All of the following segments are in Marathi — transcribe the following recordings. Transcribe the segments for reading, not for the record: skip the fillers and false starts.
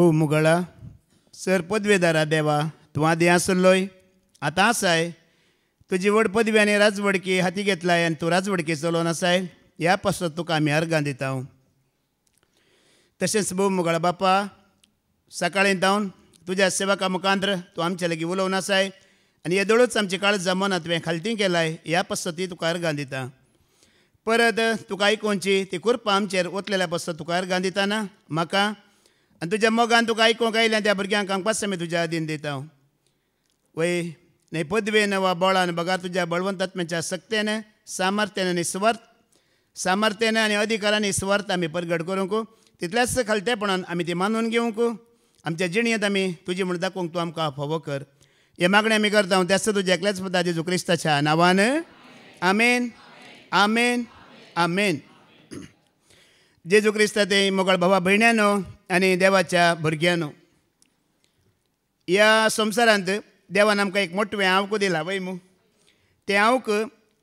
भू मुगळा सर पदवेदारा देवा तूं आदी आसलोय आतां आसाय तुजी व्हड पदवी आनी राजवडकी हाती घेतलाय आनी तूं राजवडकी चलोवन आसाय ह्या पासत तुका आमी अर्गां दिता तशेंच भू मुगळा बापा सकाळीं जावन तुज्या सेवका मुखांत्र तूं आमचे लागीं उलोवन आसाय आनी येदोळूच आमची काळज जमना तुवें खालती केलाय ह्या पसती तुका अर्गां दिता परत तुका आयकोवची ती कुरपां आमचेर ओतलेल्या पसत तुका अर्गां दितना म्हाका आनी तुज्या मोगान तुका आयकोंक आयल्या त्या भुरग्यांक हांव पास आमी तुज्या आदीन दिता वय न्ही पदवेन वा बोळान बघा तुज्या बळवंतात्म्याच्या सक्तेन सामर्थ्यान सामर्थ्यान आनी अधिकारान स्वार्थ आमी परगट करूंक तितल्याच खालतेपणान आमी ती मानून घेवंक आमच्या जिणयेंत आमी तुजी म्हूण दाखोवंक तूं आमकां फावो कर हे मागणें आमी करता त्याच तुज्या एकल्याच पुता जेजू क्रिस्ताच्या नांवान आमेन आमेन आमेन जेजू क्रिस्ता ते मोगळ भावा भयण्यानो आनी देवाच्या भुरग्यांनो ह्या संवसारांत देवान आमकां एक मोठवें हांवक दिलां वय मू तें हांवक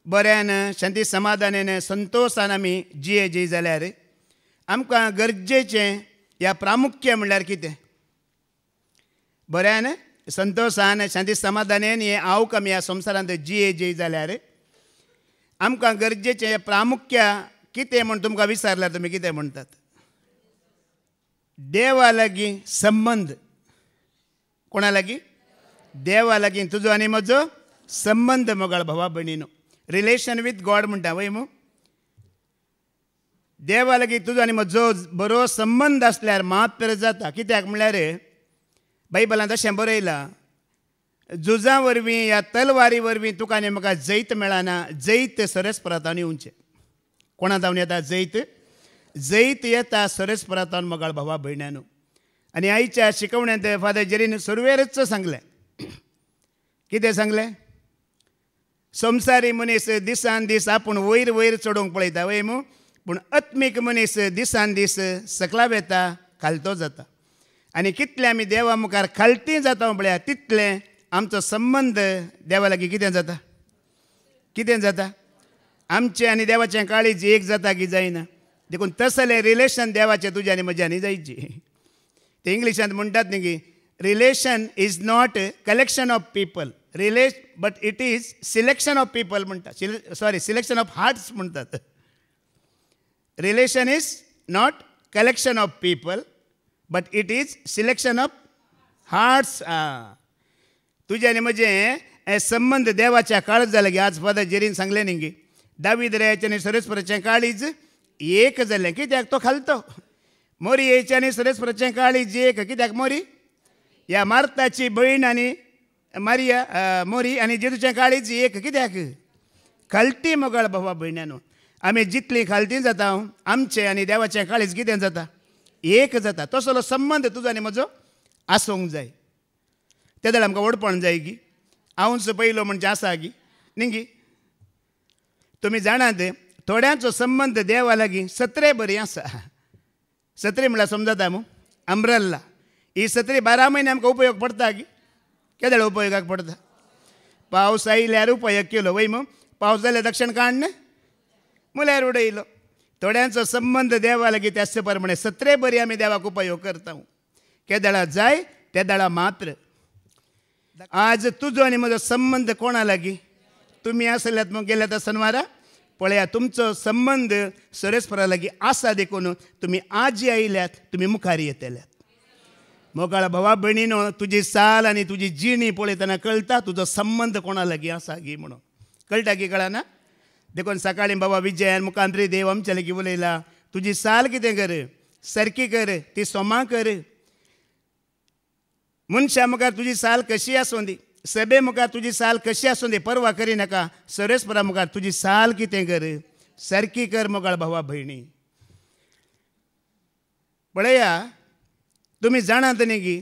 बऱ्यान शांती समाधानान संतोशान आमी जिये जाल्यार आमकां गरजेचें ह्या प्रामुख्य म्हणल्यार कितें बऱ्यान संतोशान शांती समाधानान हें हांवक आमी ह्या संवसारांत जिये जाल्यार आमकां गरजेचें हें प्रामुख्य कितें म्हूण तुमकां विचारल्यार तुमी कितें म्हणटात देवा लागीं संबंद कोणा लागीं देवा लागीं तुजो आनी म्हजो संबंद मोगाळ भावा भयणीनो रिलेशन वीथ गॉड म्हणटा वय मू देवा लागीं तुजो आनी म्हजो बरो संबंद आसल्यार मात्र जाता कित्याक म्हणल्यार बायबलांत अशें बरयलां झुजां वरवीं ह्या तलवारी वरवीं तुका आनी म्हाका जैत मेळना जैत सरस्परातान येवचें कोणा जावन येता जैत येता सरस्परातान मोगाळ भावा भयण्यानो आनी आयच्या शिकवण्यांत फादर जेरीन सुरवेरच सांगलें कितें सांगलें संवसारी मनीस दिसान दीस आपूण वयर वयर चडोवंक पळयता वय मू पूण आत्मीक मनीस दिसान दीस सकलाव येता खालतो जाता आनी कितलें आमी देवा मुखार खालती जाता पळया तितलें आमचो संबंद देवा लागीं कितें जाता आमचें आनी देवाचें काळीज एक जाता की जायना देखून तसलें रिलेशन देवाचें तुज्या आनी म्हज्या न्ही जायची ते इंग्लिशांत म्हणटात न्ही की relation is not collection of people but it is selection of people म्हणटा सिलेक्शन ऑफ हार्ट्स म्हणटात relation is not collection of people but it is selection of hearts तुजें आनी म्हजें संबंद देवाच्या काळज जालें गे आज फादर जेरीन सांगलें न्ही गे दावीद रायाचें आनी सरस्वराचें काळीज एक जालें कित्याक तो खालतो मोरी येयचें आनी सरस्वराचें काळीज एक कित्याक मोरी ह्या मार्ताची भयण आनी मारिया मोरी आनी जेजूचें काळीज एक कित्याक खालती मोगाळ भावा भयण्यानो आमी जितलीं खालती जाता आमचें आनी देवाचें काळीज कितें जाता एक जाता तसलो संबंद तुजो आनी म्हजो आसूंक जाय त्या वेळार आमकां ओडपण जाय की हांवूच पयलो म्हणजे आसा की न्ही गी तुमी जाणात थोड्यांचो संबंद देवा लागीं सत्रे बरी आसा सत्री म्हळ्यार समजता मू अम्ब्रेला ही सत्री 12 म्हयने आमकां उपयोग पडटा की केदळ उपयोगाक पडटा पावस आयल्यार उपयोग केलो वय मू पावस जाल्यार दक्षिण काण्ण म्हळ्यार उडयलो थोड्यांचो संबंद देवा लागीं त्याच प्रमाणे सत्रे बरी आमी देवाक उपयोग करता केदळा जाय तेदळा मात्र आज तुजो आनी म्हजो संबंद कोणा लागीं तुमी आसल्यात मग गेल्यात सनवारा पळया तुमचो संबंद सरस्परा लागीं आसा देखून तुमी आजी आयल्यात तुमी मुखार येतल्यात मोगाळ भावा भयणीनो तुजी साल आनी तुजी जिणी पळयतना कळटा तुजो संबंद कोणा लागीं आसा गी म्हणून कळटा की कळना देखून सकाळीं बाबा विजयान मुखांत्री देव आमच्या लागीं उलयला तुजी साल कितें कर सारकी कर ती सोमां कर मनशा मुखार तुजी साल कशी आसूं दी सभे मुखार तुजी साल कशी आसूं दी परवा करिनाका सरस्परा मुखार तुजी साल कितें कर सारकी कर मोगाळ भावा भयणी पळया तुमी जाणात न्ही की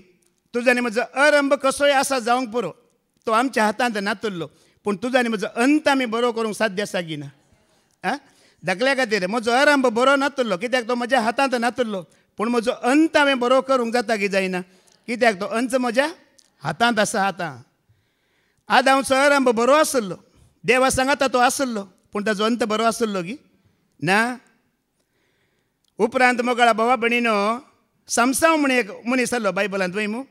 तुजो आनी म्हजो अरंभ कसोय आसा जावंक पुरो तो आमच्या हातांत नातुरलो पूण तुजो आनी म्हजो अंत आमी बरो करूंक साध्य आसा की ना धाकल्या खातीर म्हजो अरंभ बरो नातुरलो कित्याक तो म्हज्या हातांत नातुरलो पूण म्हजो अंत हांवें बरो करूंक जाता की जायना कित्याक तो अंत म्हज्या हातांत आसा हातां आदांचो अरंभ बरो आसलो देवा सांगता तो आसलो पूण ताजो अंत बरो आसलो की ना उपरांत मोगाळा भावा भयणीनो समसाव म्हणे एक मनीस आसलो बायबलांत वयमू.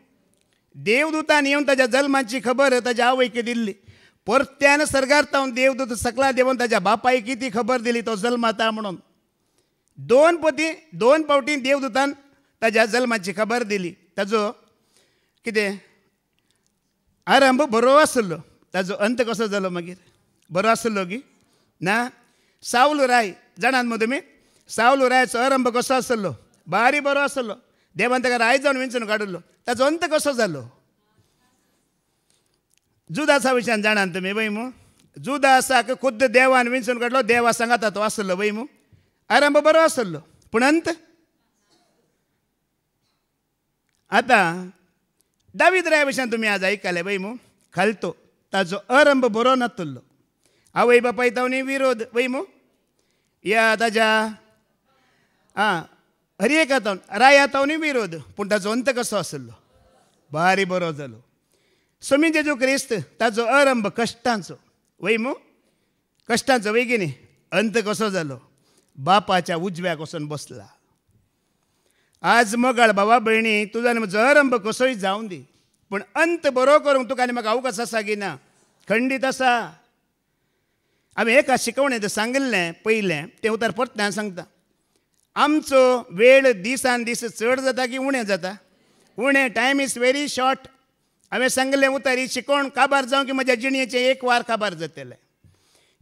देवदूतान येवन ताच्या जल्माची खबर ताच्या आवयक दिल्ली. परत्यान सर्गार देवदूत सकला देवन ताच्या बापायक किती खबर दिली तो जल्माता म्हणून. दोन फावटी देवदूतान ताच्या जल्माची खबर दिली. ताजो कितें आरंभ बरो आसलो, ताजो अंत कसो जालो मागीर बरो आसलो की ना. सावल राय जाणात मग तुमी, सावल रायचो आरंभ कसो आसलो, बारी बरो आसलो. देवान ताका राय जावन विंचून काडलो. ताजो अंत कसो जालो. जुदासा विशयान जाणात तुमी वयमू. जुदासाक खुद्द देवान विंचून काडलो. देवा सांगाता तो आसलो वयमू. आरंभ बरो आसलो पूण अंत. आतां दावीद राय विशयान तुमी आज आयकले वयमू. खालतो ताजो आरंभ बरो नासलो. आवय बापाय तावनी विरोध वयमू. या ताच्या हरयेका तावन राया तावनी विरोध पूण ताजो अंत कसो आसलो, भारी बरो जालो. स्वामी जेजू क्रिस्त ताजो आरंभ कश्टांचो वयमू. कश्टांचो वयगिनी अंत कसो जालो, बापाच्या उजव्याक वचून बसला. आज मोगाळ भावा भयणी, तुजो आनी म्हजो आरंभ कसोय जावं दी पूण अंत बरो करूंक तुका आनी म्हाका अवकाश आसा की ना, खंडीत आसा. हांवें एका शिकवणेंत सांगिल्लें पयलें तें उतर परत हांव सांगता. आमचो वेळ दिसान दीस चड जाता की उणें जाता. उणें, टायम इज व्हेरी शॉर्ट. हांवें सांगिल्लें उतर ही शिकवण काबार जावं की म्हज्या जिणेचें एक वार काबार जातलें.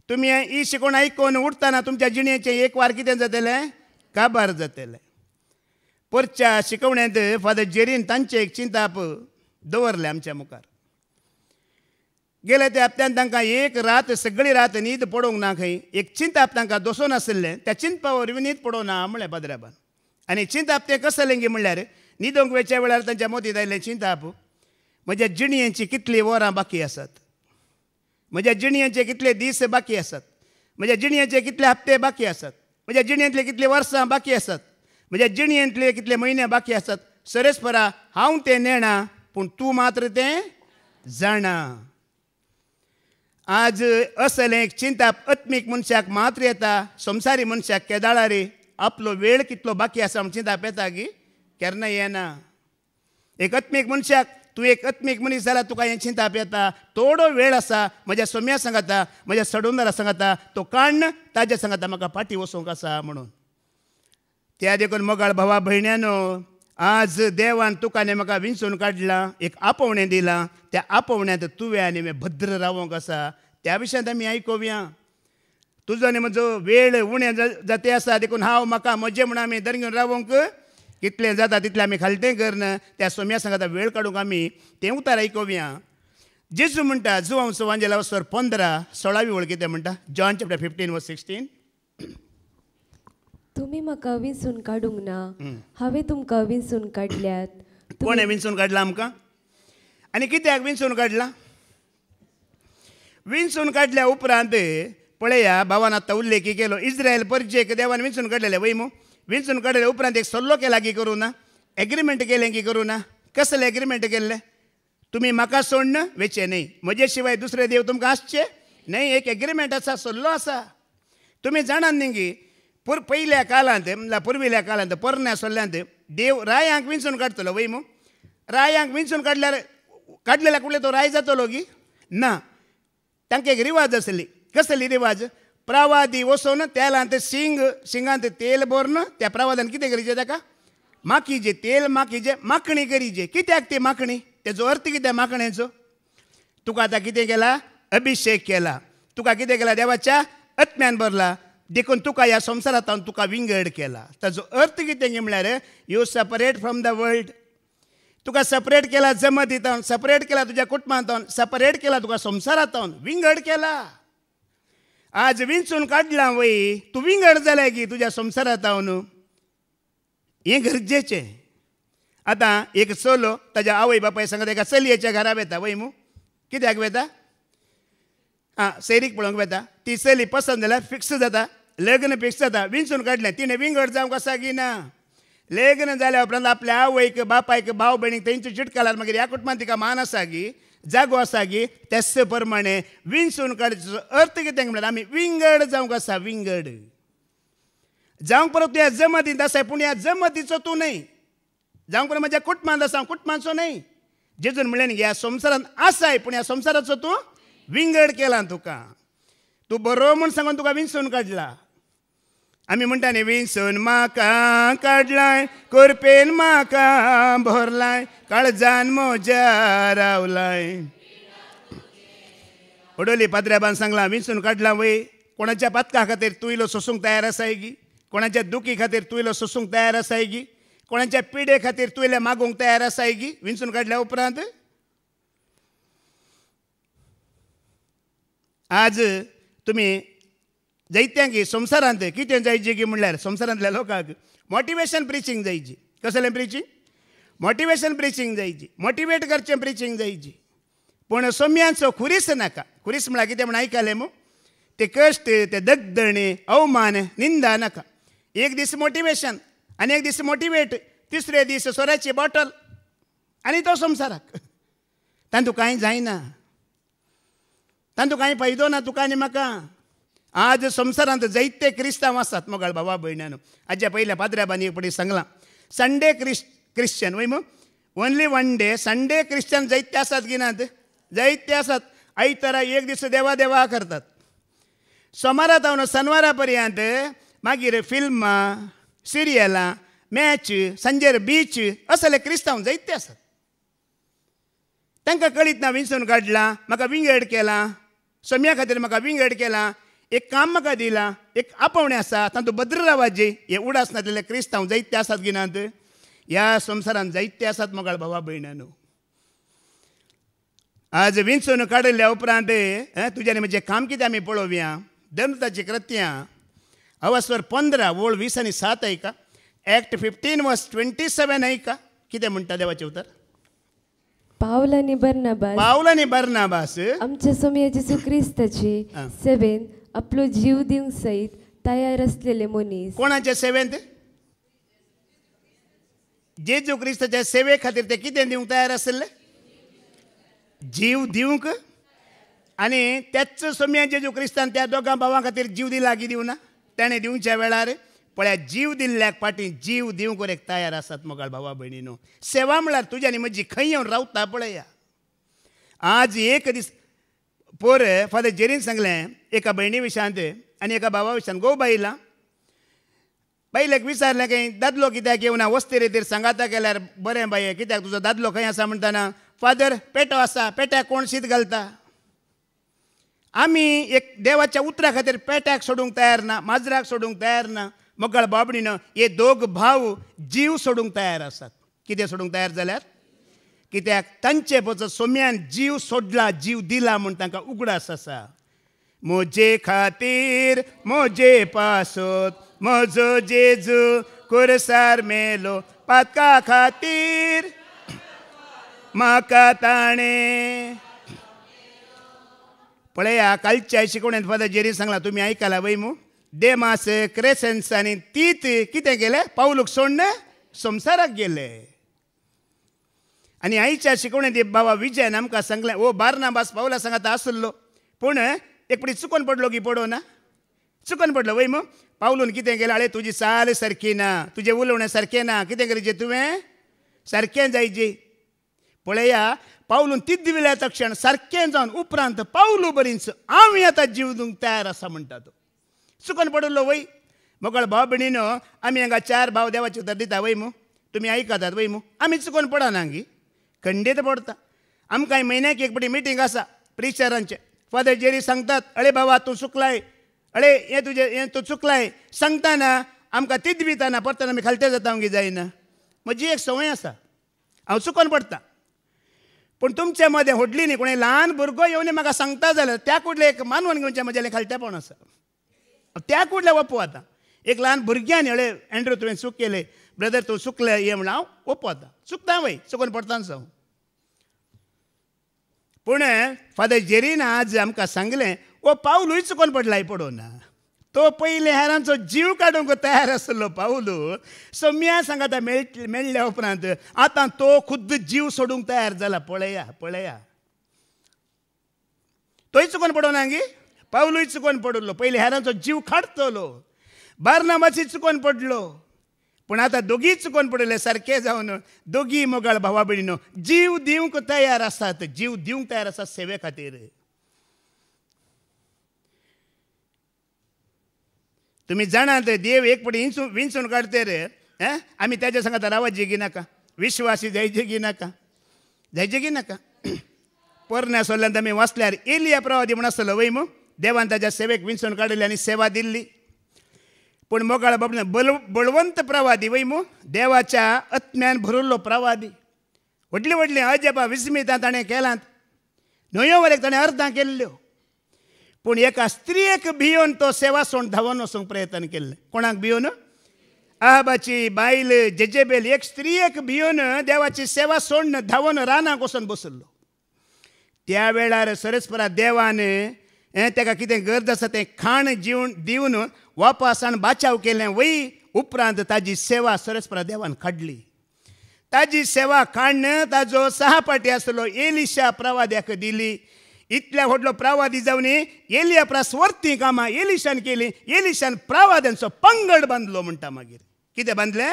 तुमी ही शिकवण आयकून उठताना तुमच्या जिणेचें एक वार कितें जातलें, काबार जातलें. परच्या शिकवण्यांत फादर जेरीन तांचे एक चिंताप दवरलें आमच्या मुखार. गेल्या त्या हप्त्यान तांकां एक रात सगळी रात न्हीद पडोवंक ना. खंय एक चिंताप तांकां दसोन आसलें. त्या चिंतपा वरवीं न्हीद पडोवं ना म्हळें पाद्राबान. आनी चिंताप तें कसलें गी म्हणल्यार न्हिदोंक वेच्या वेळार तांच्या मतींत आयलें चिंताप, म्हज्या जिणयेची कितलीं वरां बाकी आसात, म्हज्या जिणयेचे कितले दीस बाकी आसात, म्हज्या जिणयेचे कितले हप्ते बाकी आसात, म्हज्या जिणयेंतले कितले वर्सां बाकी आसात, म्हज्या जिणयेंतले कितले म्हयने बाकी आसात. सरेस्परा हांव तें नेणा पूण तूं मात्र तें जाणा. आज असलें एक चिंताप आत्मीक मनशाक मात्र येता. संवसारी मनशाक केदाळा रे आपलो वेळ कितलो बाकी आसा म्हूण चिंताप येता की केन्ना येना. एक आत्मीक मनशाक, तूं एक आत्मीक मनीस जाल्यार तुका हें चिंताप येता. थोडो वेळ आसा म्हज्या सोम्या सांगाता, म्हज्या सडोंदारा सांगाता, तो काण्ण ताज्या सांगाता म्हाका फाटीं वचूंक आसा म्हणून. त्या देखून मोगाळ भावा भयण्यानो, आज देवान तुका आनी म्हाका विंचून काडलां, एक आपोवणें दिलां. त्या आपोवण्यांत तुवें आनी हांवें भद्र रावोंक आसा. त्या विशयांत आमी आयकोवया. तुजो आनी म्हजो वेळ उणें जाते आसा. देखून हांव म्हाका म्हजें म्हूण आमी दरंगेवन रावोंक कितलें जाता तितलें आमी खालतें करना. त्या सोम्या सांगाता वेळ काडूंक आमी तें उतार आयकोवया. जेजू म्हणटा जुवांव सुवांजेला वचोर 15:16 वळ कितें म्हणटा. John chapter 15:16. तुम्ही म्हाका विंचून काडूंक ना, हांवें तुमकां विंचून काडल्यात. कोणें विंचून काडला आमकां आनी कित्याक विंचून काडला. विंचून काडल्या उपरांत पळया, भावान आतां उल्लेख केलो. इस्रायल परजेक देवान विंचून काडलेलें वयमू. विंचून काडलेल्या उपरांत एक सल्लो केला की करूं ना, एग्रीमेंट केलें की करूं ना. कसलें एग्रीमेंट केल्लें. तुमी म्हाका सोडन वेचे न्हय, म्हजे शिवाय दुसरे देव तुमकां आसचे न्हय. एक एग्रीमेंट आसा, सल्लो आसा. तुमी जाणात न्ही की पयल्या काळांत म्हणल्यार पुर्विल्या काळांत पोरण्या सल्ल्यांत देव रायांक विंचून काडटलो वयमू. रायांक विंचून काडलेल्या कुडले तो राय जातलो की ना. तांकां एक रिवाज आसली. कसली रिवाज. प्रवादी वचून तेलांत शिंगांत तेल भरून त्या प्रवादान कितें करीचें ताका माखीचें तेल माखीचें माखणी करीचें. कित्याक ती माखणी, तेजो अर्थ कितें माखणेचो. तुका आतां कितें केला, अभिशेक केला. तुका कितें केला, देवाच्या आत्म्यान भरला. देखून तुका ह्या संवसारांत तुका विंगड केला. ताजो अर्थ कितें गे म्हळ्यार you separate from the world. Tuka separate केला जमतींत, सेपरेट केला तुज्या कुटुंबांत, सेपरेट केला तुका संवसारांत, विंगड केला. आज विंचून काडलां वय, तूं विंगड जालें की तुज्या संवसारांत न्हू. हें गरजेचें. आतां एक चलो ताज्या आवय बापाय सांगता एका चलयेच्या घरा वेता वयमू. कित्याक वेता, सैरीक पळोवंक वेता. ती चली पसंद जाल्यार फिक्स जाता, लग्न फिक्स जाता. विंचून काडलें, तिणें विंगड जावंक आसा की ना. लग्न जाल्या उपरांत आपल्या आवयक बापायक भाव भयणीक तेंची चिटकाल्यार मागीर ह्या कुटुंबांत तिका मान आसा की, जागो आसा की. तेच प्रमाणे विंचून काडचो अर्थ कितें म्हळ्यार आमी विंगड जावंक आसा. विंगड जावंक परत ह्या जमतींत आसाय पूण ह्या जमतीचो तूं न्हय. जावंक ना म्हज्या कुटुंबांत आसा कुटुंबाचो न्हय. जेजून म्हणलें ह्या संवसारांत आसाय पूण ह्या संवसाराचो तूं विंगड केला. तूं बरो म्हूण सांगून तुका विंचून काडला. आमी म्हणटा न्ही विंचून म्हाका काडलाय कोरपेन म्हाका भरलाय काळजान म्हज्या रावलाय. ओडोली पाद्र्याबान सांगलां विंचून काडला वय. कोणाच्या पातका खातीर तूं इलो सोसूंक तयार आसाय गी. कोणाच्या दुखी खातीर तूं इलो सोसूंक तयार आसाय गी. कोणाच्या पिडे खातीर तूं इल्लें मागूंक तयार आसाय गी. विंचून काडल्या उपरांत आज तुमी जायत्यांक संवसारांत कितें जायची गी म्हणल्यार संवसारांतल्या लोकांक मोटिवेशन प्रिचींग जायची. कसलें प्रिचींग? मोटिवेशन प्रिचींग जायची. मोटिवेट करचें प्रिचींग जायची. पूण सोम्यांचो खुरीस नाका. खुरीस म्हळ्यार कितें म्हण आयकलें मू ते कश्ट ते दगदणे अवमान निंदा नाका. एक दीस मोटिवेशन आनी एक दीस मोटिवेट तिसरे दीस सोऱ्याची बॉटल आनी तो संवसाराक तातूंत कांय जायना. तातूंत कांय फायदो ना तुका आनी म्हाका. आज संवसारांत जायते क्रिस्तांव आसात मोगाळ भावा भयणानो. हाज्या पयल्या पाद्र्याबानी एक पटी सांगलां संडे क्रिश्चन वय मू only one day Sunday Christian जायते आसात गिनात. जायते आसात. आयतारा एक दीस देवा देवा करतात. सोमारा तावन शेनवारा पर्यंत मागीर फिल्मां सिरियलां मॅच सांजेर बीच असले क्रिस्तांव जायते आसात. तांकां कळीत ना विंचून काडलां म्हाका विंगड केलां सोम्या खातीर म्हाका विंगड केलां. एक काम म्हाका दिलां एक आपोवणें आसा तातूंत भद्र रावाजे हे उडास नासलेले क्रिस्तांव जायते आसात गिनात. ह्या संवसारांत जायते आसात मोगाळ भावा भयणानो. आज विंचून काडिल्ल्या उपरांत तुज्यान म्हजें काम कितें आमी पळोवया. धर्मताची कृत्यां अवस्वर 15 ओळ 20 आनी 7 ऐका. ॲक्ट 15 वर्स 27 ऐका कितें म्हणटा देवाचें उतर. पावल आनी बर्नाबास आमच्या सोम्या जेजू क्रिस्ताची सेवेन आपलो जीव दिवंक सयत तयार असलेले मनीस. कोणाच्या सेवेंत? जेजू क्रिस्ताच्या सेवे खातीर ते कितें दिवंक तयार आसले? जीव दिवंक. आनी त्याच सोम्या जेजू क्रिस्तान त्या दोगां भावां खातीर जीव दिला की दिवना? ताणें दिवच्या वेळार पळया जीव दिल्ल्याक फाटीं जीव दिवंक एक तयार आसात मोगाळ भावा भयणीनो. सेवा म्हळ्यार तुज्या आनी म्हजी खंय येवन रावता पळया. आज एक दीस पोर फादर जेरीन सांगलें एका भयणी विशयांत आनी एका भावा विशयान गो बायलां. बायलेक विचारलें की दादलो कित्याक येवना वस्ती रेतीर सांगाता केल्यार बरें बाये कित्याक तुजो दादलो खंय आसा म्हणटाना फादर पेटो आसा पेट्याक कोण शीत घालता. आमी एक देवाच्या उतरा खातीर पेट्याक सोडूंक तयार ना माजराक सोडूंक तयार ना. मोगाळ बाबडीनं हे दोग भाव जीव सोडूंक तयार आसात. कितें सोडूंक तयार जाल्यार कित्याक तांचे पच सोम्यान जीव सोडला जीव दिला म्हूण तांकां उगडास आसा. म्हजे खातीर म्हजे पासोत म्हजो जेजू खुरसार मेलो पातका खातीर म्हाका ताणें. पळया कालच्या शिकवणेंत फादर जेरी सांगला तुमी आयकला वय मू देमास क्रेसेन्स आनी तीत कितें गेले पावलूक सोडून संवसाराक गेले. आनी आयच्या शिकवणेंत बाबा विजयन आमकां सांगलें ओ बार्नाबास पावला सांगाता आसलो पूण एक पटी चुकोन पडलो की पडो ना चुकोन पडलो वय मू. पावलून कितें केलें आळे तुजी चाल सारकी ना तुजें उलोवणें सारकें ना कितें करचें तुवें सारकें जायचें. पळया पावलून तीत दिल्या तक्षण सारकें जावन उपरांत पावलू बरींच हांव आतां जीव दिवंक तयार आसा म्हणटा तो. चुकोन पडलो वय. मोगाळ भाव भयणीनो आमी हांगा 4 भाव देवाचें उतर दिता वय मू तुमी आयकतात वय मू. आमी चुकोन पडना गी खंडीत पडटा. आमकां म्हयन्याक एक पटी मिटींग आसा प्रिचरांचें. फादर जेरी सांगतात अळे बाबा तूं चुकलाय अळे हें तुजें हें तूं चुकलाय सांगतना आमकां तीत दिताना परतना आमी खालते जाता गी जायना. म्हजी एक संवय आसा हांव चुकोन पडटा पूण तुमच्या मदें व्हडली न्ही कोणूय ल्हान भुरगो येवन म्हाका सांगता जाल्यार त्या कुडले एक मानवण घेवचें म्हजें खालतेपण आसा. त्या कुडले ओपो आतां एक ल्हान भुरग्यान अळे एंड्रू तुवें चूक केलें ब्रदर तूं चुकलें हें म्हण हांव ओपो आतां चुकता वय चुकोन पडताच हांव. पूण फादर जेरीन आज आमकां सांगलें ओ पावलूय चुकोन पडलाय पडोना. तो पयले हेरांचो जीव काडूंक तयार आसलो पावलू सोम्या सांगाता मेळ्ळ्या उपरांत आतां तो खुद्द जीव सोडूंक तयार जाला. पळया पळया तोय चुकोन पडोना गी पावलूय चुकोन पडलो. पयले हेरांचो जीव काडटलो. बार्नाबासूय चुकोन पडलो पूण आतां दोगी चुकोवन पडले सारके जावन दोगी मोगाळ भावा भयणीनो जीव दिवंक तयार आसात, जीव दिवंक तयार आसात सेवे खातीर. तुमी जाणात देव एक पटी विंचून काडतेर आमी तेज्या सांगात रावत जेगी नाका, विश्वासी जाय जेगी नाका, जाय जेगी नाका. पोरण्या सोल्ल्यान आमी वाचल्यार एलिया प्रवादी म्हण आसलो वय मू, देवान ताच्या सेवेक विंचून काडली आनी सेवा दिल्ली. पूण मोगाळ बाबा बळवंत प्रवादी वय मू, देवाच्या आत्म्यान भरिल्लो प्रवादी. व्हडली व्हडली अजबा विस्मितां ताणें केलात, न्हंयो वरेक ताणें अर्दां केल्ल्यो. पूण एका स्त्रियेक भियोन तो सेवा सोडून धांवन वचूंक प्रयत्न केल्ले. कोणाक भियोन? आहाबाची बायल जेजेबेल एक स्त्रियेक भियोन देवाची सेवा सोडून धांवन रानाक वचून बसल्लो. त्या वेळार सरस्परा देवान ताका कितें गरज आसा तें खाण दिवन वापस आनी बाचाव केलें. वय उपरांत ताजी सेवा सरस्परा देवान काडली. ताजी सेवा काडन ताजो सहपाठी आसलो एलिशा प्रवाद्याक दिली. इतल्या व्हडलो प्रवादी जावन एलिया स्वार्थी कामां एलिशान केली. एलिशान प्रवाद्यांचो पंगड बांदलो म्हणटा. मागीर कितें बांदलें?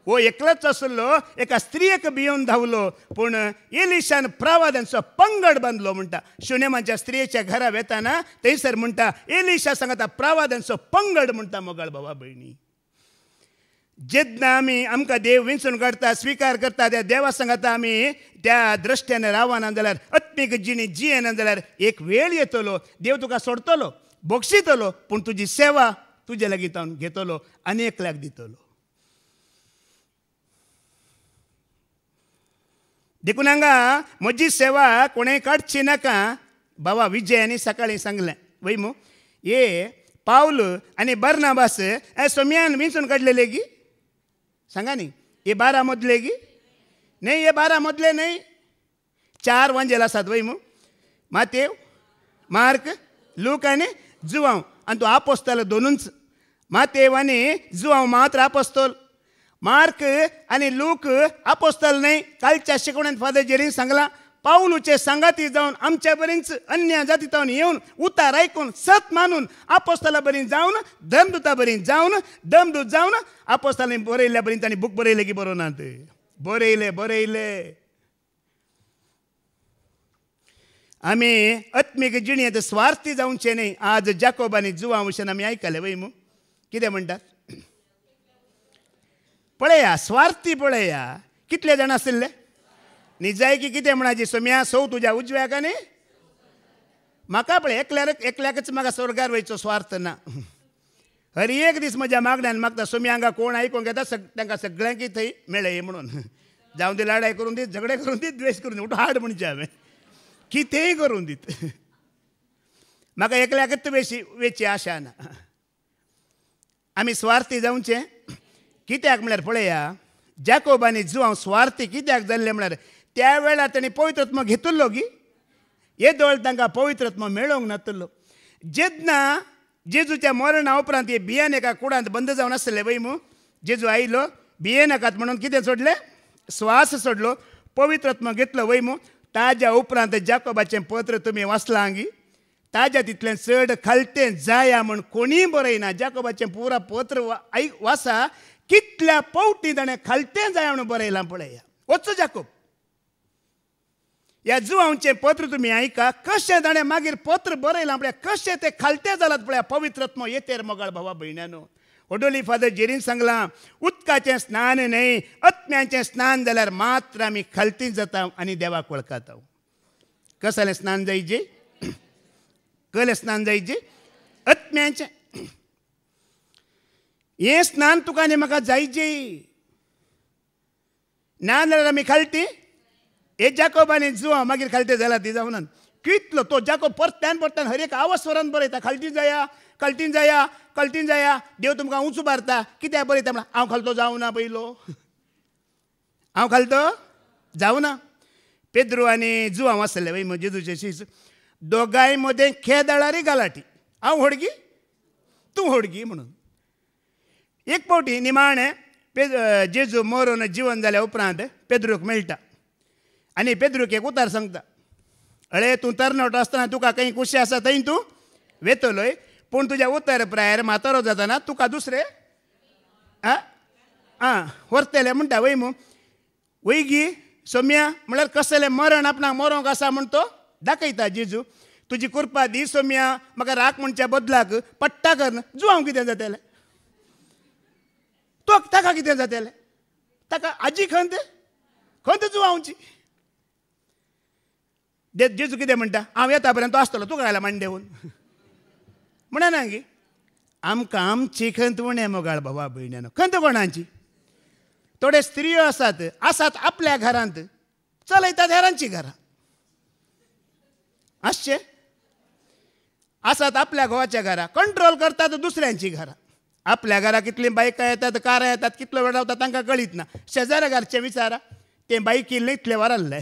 हो एकलोच आसलो, एका स्त्रियेक भियोन धांवलो, पूण एलिशान प्रवाद्यांचो पंगड बांदलो म्हणटा. शुनेमाच्या स्त्रियेच्या घरा वेताना थंयसर म्हणटा एलिशा सांगता प्रवाद्यांचो पंगड म्हणटा. मोगाळ भावा भयणी, जेन्ना आमी आमकां देव विंचून काडटा, स्विकार करता, त्या देवा सांगता आमी त्या दृश्ट्यान रावना जाल्यार, आत्मीक जिणी जियेना जाल्यार एक वेळ येतलो देव तुका सोडटलो, बक्षितलो, पूण तुजी सेवा तुजे लागीं तावन घेतलो आनी एकल्याक दितलो. देखून हांगा म्हजी सेवा कोणेंय काडची नाका. बाबा विजयानी सकाळीं सांगलें वय मू, हे पावल आनी बर्नाबास सोम्यान विंचून काडलेले गी. सांगा न्ही, हे 12 मदले गी? न्हय, हे 12 मदले न्हय. 4 वांजेल आसात वय मू, मातेव, मार्क, लूक आनी जुवांव. आनी तो आपोस्तल दोनूच. मातेव आनी जुवांव मात्र आपोस्तल. मार्क आनी लूक आपोस्तल न्हय. कालच्या शिकवण्यात फादर जेरीन सांगलां पाऊलचे सांगाती जावन आमच्या बरींच अन्य जाती तावन येवन उतार आयकून सत मानून आपोस्तला बरी जावन धर्मदूता बरी जावन दमदूत जावन आपोस्तलांनी बरयल्ल्या बरी तांणी बूक बरयले की बरोवनात? बरयले. आमी आत्मीक जिणेंत स्वार्थी जावचे न्हय. आज जाकोब आनी जुवां भशेन आमी आयकले वय मू, कितें म्हणटात? पळया, स्वार्थी पळया कितले जाण आसले. निजाय की कितें म्हणाजी सोम्या सौ तुज्या उजव्याक आनी म्हाका पळय एकल्याकच म्हाका स्वर्गार वयचो स्वार्थ ना. हर एक दीस म्हज्या मागण्यान मागता सोम्या हांगा कोण आयकूंक येता तांकां सगळ्यांक थंय मेळय म्हणून. जावं दी लढाई करून दीत, झगडे करून दीत, द्वेश करून दीत, हाड म्हणचे हांवें कितेंय करून दीत, म्हाका एकल्याकच वेची आशा ना. आमी स्वार्थी जावचे कित्याक म्हळ्यार पळया, जाकोब आनी जुवांव स्वार्थी कित्याक जाल्ले म्हळ्यार त्या वेळार तांणी पवित्रत्व घेतिल्लो गी. येदोळ तांकां पवित्रत्व मेळोंक नातलो. जेन्ना जेजूच्या मरणा उपरांत हे बियान एका कुडांत बंद जावन आसले वय मू, जेजू आयलो बिये नाकात म्हणून कितें सोडलें? स्वास सोडलो, पवित्रत्व घेतलो वय मू. ताज्या उपरांत जाकोबाचें पत्र तुमी वाचलां गी. ताज्या तितलें चड खालतें जाया म्हूण कोणीय बरयना. जाकोबाचें पुरा पत्र वाचा, कितल्या पावटी ताणें खालतें जाय म्हणून बरयलां पळया. वचो जाकोब, ह्या जुवांचें पत्र तुमी आयका, कशें ताणें मागीर पत्र बरयलां पळया, कशें तें खालतें जालात पळया. पवित्रत्व येतेर मोगाळ भावा भयण्यानो. ओडोली फादर जेरीन सांगलां उदकाचें स्नान न्हय, आत्म्याचें स्नान जाल्यार मात्र आमी खालती जाता आनी देवाक वळखता. कसलें स्नान जायचें? कसलें स्नान जायचें? आत्म्याचें. हें स्नान तुका आनी म्हाका जायचें ना जाल्यार आमी खालती. हे जाकोब आनी जुवां मागीर खालते जाला ती जावनात. कितलो तो जाकोब परत्यान हर एक आवस्वरान बरयता, खालतीन जाया, खालतीन जाया, खालतीन जाया, देव तुमकां उंच मारता. कित्याक बरयता म्हळ्यार हांव खालतो जावना पयलो, हांव खालतो जावना. पेद्रू आनी जुवांव आसले वय जेजूचे शीश, दोगांय मदें खेदाळारी गालाटी. हांव होडगी, तूं होडगी म्हणून. एक फावटी निमाणें जेजू मरून जिवन जाल्या उपरांत पेद्रूक मेळटा आनी पेद्रूक एक उतार सांगता. अळे तूं तरणाटो आसतना तुका खंय कुशी आसा थंय तूं वेतलोय, पूण तुज्या उतर प्रायर म्हातारो जातना तुका दुसरें व्हरतले म्हणटा वय मू वय गी सोम्या म्हळ्यार कसलें मरण आपणाक मरोंक आसा म्हण तो दाखयता जेजू. तुजी कृपा दी सोम्या, म्हाका राख म्हणच्या बदलाक पट्टा कर. जुवांव कितें जातलें? तो ताका कितें जातलें? ताका आजी खंत जुवांवची. जेजू कितें म्हणटा? हांव येता पर्यंत तो आसतलो, तुका घाला मांडेवून म्हणना गी. आमकां आमची खंत उणें मोगाळ भावा भयण्यानो. खंत कोणाची? थोडे स्त्रियो आसात आपल्या घरांत, चलयतात हेरांची घरां. आसचे आसात आपल्या घोवाच्या घरा, कंट्रोल करतात दुसऱ्यांची घरां. आपल्या घरा कितली बायकां येतात, कारां येतात, कितलो वेळ रावतात तांकां कळीत ना. शेजाऱ्या घरचे विचारा, ते बायकीन इतले वर आसले,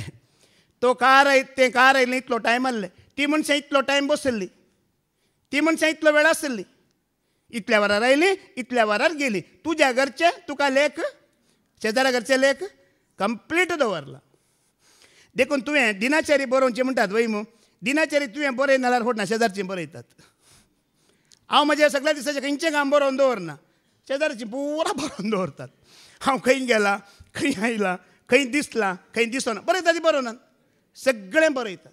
तो कार येयले इतलो टायम आसले, ती मनशां इतलो टायम बसल्ली, ती मनशां इतलो वेळ आसली, इतल्या वरार आयली, इतल्या वरार गेली. तुज्या घरचे तुका लेख, शेजाऱ्या घरचे लेख कंप्लीट दवरला. देखून तुवें दिनाचरी बरोवचें म्हणटात वय मू. दिनाचरी तुवें बरय नाल्यार फोडना, शेजारची बरयतात. हांव म्हज्या सगळ्या दिसाचें खंयचें काम बरोवन दवरना, शेजारची पुरा बरोवन दवरतात. हांव खंय गेला, खंय आयला, खंय दिसला, खंय दिसना, बरयता ती बरोवनात, सगळें बरयतात.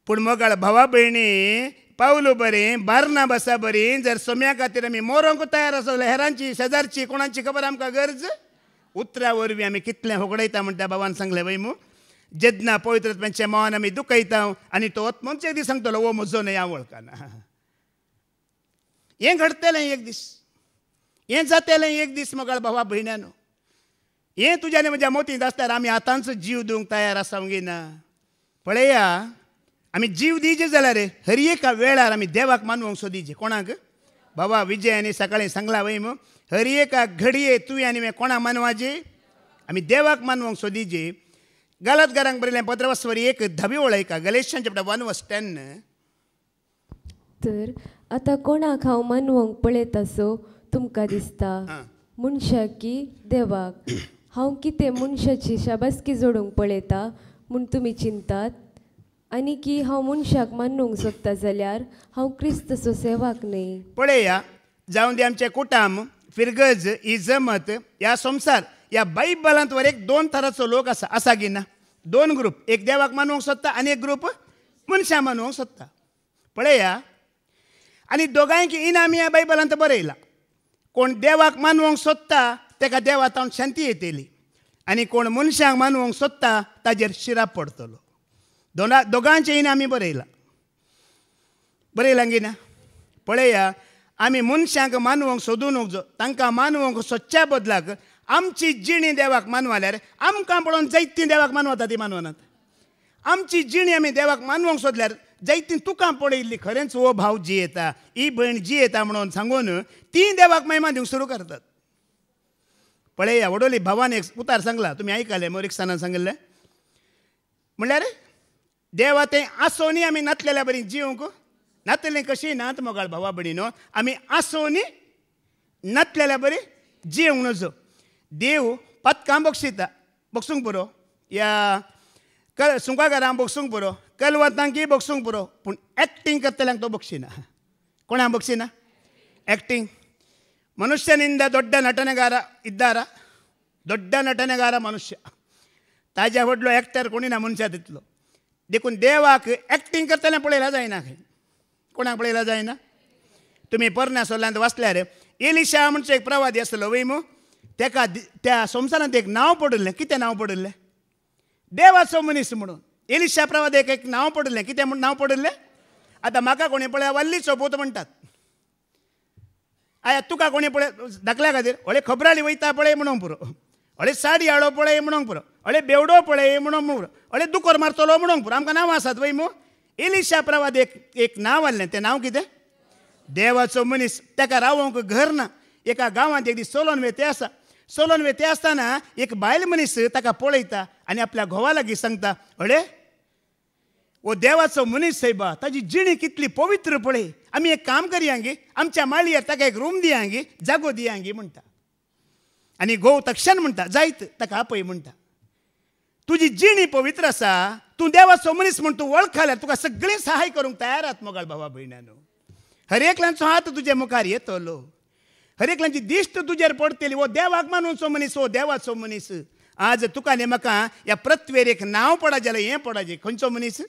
पूण मोगाळ भावा भयणी, पावलो बरें, बार्नाबासा बरी. जर सोम्या खातीर आमी मरोंक तयार आसत जाल्यार हेरांची, शेजारची, कोणाची खबर आमकां गरज? उतरा वरवीं आमी कितलें होगडयता म्हणटा बाबान सांगलें वय मू. जेदना पवित्रत्वाचें मन आमी दुखयता आनी तो मनशाक दी सांगतलो वो म्हजो न्हय, हांव वळखना. हें घडटलें एक दीस, हें जातलें एक दीस मोगाळ भावा भयण्यानो. हें तुज्या आनी म्हज्या मोतींत आसल्यार आमी आतांच जीव दिवंक तयार आसांक ना. पळया, आमी जीव दिवचे जाल्यार हर एका वेळार आमी देवाक मानवंक सोदिचे. कोणाक? बाबा विजयानी सकाळीं सांगला वय मू, हर एका घडये तुवें आनी कोणाक मानवाचे? आमी देवाक मानवंक सोदिचे. गलातकारांक बरयलें पत्रवस्वरी 1:10 वळयता, गलेशियन चॅप्टर 1:10. तर आतां कोणाक हांव मानवंक पळयत आसो तुमकां दिसता, मनशाक की देवाक? हांव कितें मनशाची शाबासकी जोडूंक पळयता म्हूण तुमी चिंतात? आनी की हांव मनशाक मानूंक सोदता जाल्यार हांव क्रिस्तचो सेवाक न्ही. पळया, जावं दे आमचे कुटाम, फिरगज, ही जमत, ह्या संसार, ह्या बायबलांत वर एक 2 तरांचो लोक आसा की ना? 2 ग्रूप. एक देवाक मानवंक सोदता आनी एक ग्रूप मनशां मानवंक सोदता. पळया, आनी दोगांयकी इनामी ह्या बायबलांत बरयला. कोण देवाक मानवंक सोदता तेका देवातावन शांती येतली, आनी कोण मनशांक मानवंक सोदता ताजेर शिराप पडटलो. दोगांचे इनामी बरयला गी ना? पळया, आमी मनशांक मानवंक सोदूं नजो, तांकां मानवंक सोदच्या बदलाक आमची जिणी देवाक मानवाल्यार आमकां पळोवन जायतीं देवाक मानवता ती मानवनात. आमची जिणी आमी देवाक मानवंक सोदल्यार जायतीं तुका पळयल्ली खरेंच हो भाव जियेता, ही भयण जियेता म्हणून सांगून ती देवाक महिमा दिवंक सुरू करतात. पळया, वडोली भावान एक उतार सांगला, तुमी आयकले मोरिक्सानान सांगिल्लें. म्हणल्यार देवा तें आसोनी आमी नातलेल्या बरी जिवंक, नातलें कशी नात मोगाळ भावा भयणीनो, आमी आसोनी नातलेल्या बरी जिवंक नजो. देव पत्कां बक्षिता, बक्षूंक पुरो, या सुंकाकारांक बक्षूंक पुरो, कलवतांकी बक्षूंक पुरो, पूण एक्टींग करतल्यांक तो बक्षिना. कोणाक बक्षिना? एक्टींग. ಮನುಷ್ಯನಿಂದ ದೊಡ್ಡ ನಟನೆಗಾರ ಇದ್ದಾರ? ದೊಡ್ಡ ನಟನೆಗಾರ ಮನುಷ್ಯ. ताज्या व्हडलो एक्टर कोणी ना मनशां तितलो. देखून देवाक एक्टींग करतना पळयला जायना. कोणाक पळयला जायना? तुमी पोरण्या सोल्यांत वाचल्यार एलिशा म्हणचो एक प्रवादी आसलो वय मू, तेका त्या संवसारांत एक नांव पडिल्लें. कितें नांव पडिल्लें? देवाचो मनीस म्हणून. एलिशा प्रवादीक एक नांव पडिल्लें. कितें म्हूण नांव पडिल्लें? आतां म्हाका कोणी पळय वल्लीचो पूत म्हणटात. आया तुका कोणी पळय धाकल्या खातीर हळे खबराली वयता पळय म्हणूंक पुरो, हळे साडी हाडो पळय म्हणूंक पुरो, हळे बेवडो पळय म्हणूंक पुरो, हळे दुकोर मारतलो म्हणूंक पुरो. आमकां नांवां आसात वय मू. एलिशा प्रवादीक एक नांव आसलें. तें नांव कितें? देवाचो मनीस. ताका रावोंक घर ना. एका गांवांत एक दीस सोलोन वेते आसा. सोलोन वेते आसतना एक बायल मनीस ताका पळयता आनी आपल्या घोवा लागीं सांगता, हळे वो देवाचो मनीस सायबा, ताजी जिणी कितली पवित्र पळय. आमी एक काम करया गे, आमच्या माळयेर ताका एक रूम दिया गे, जागो दिया गे म्हणटा. आनी घोव तक्षण म्हणटा, जायत ताका आपय म्हणटा. तुजी जिणी पवित्र आसा, तूं देवाचो मनीस म्हूण तूं वळखल्यार तुका सगळीं सहाय करूंक तयार आहात मोगाळ भावा भयण्यानो. हर एकल्यांचो हात तुजे मुखार येतलो. हर एकल्यांची दिश्ट तुजेर पडटली. वो देवाक मानूचो मनीस, वो देवाचो मनीस. आज तुका आनी म्हाका ह्या प्रत्येक एक नांव पडा जाल्यार हें पडाचें. खंयचो मनीस?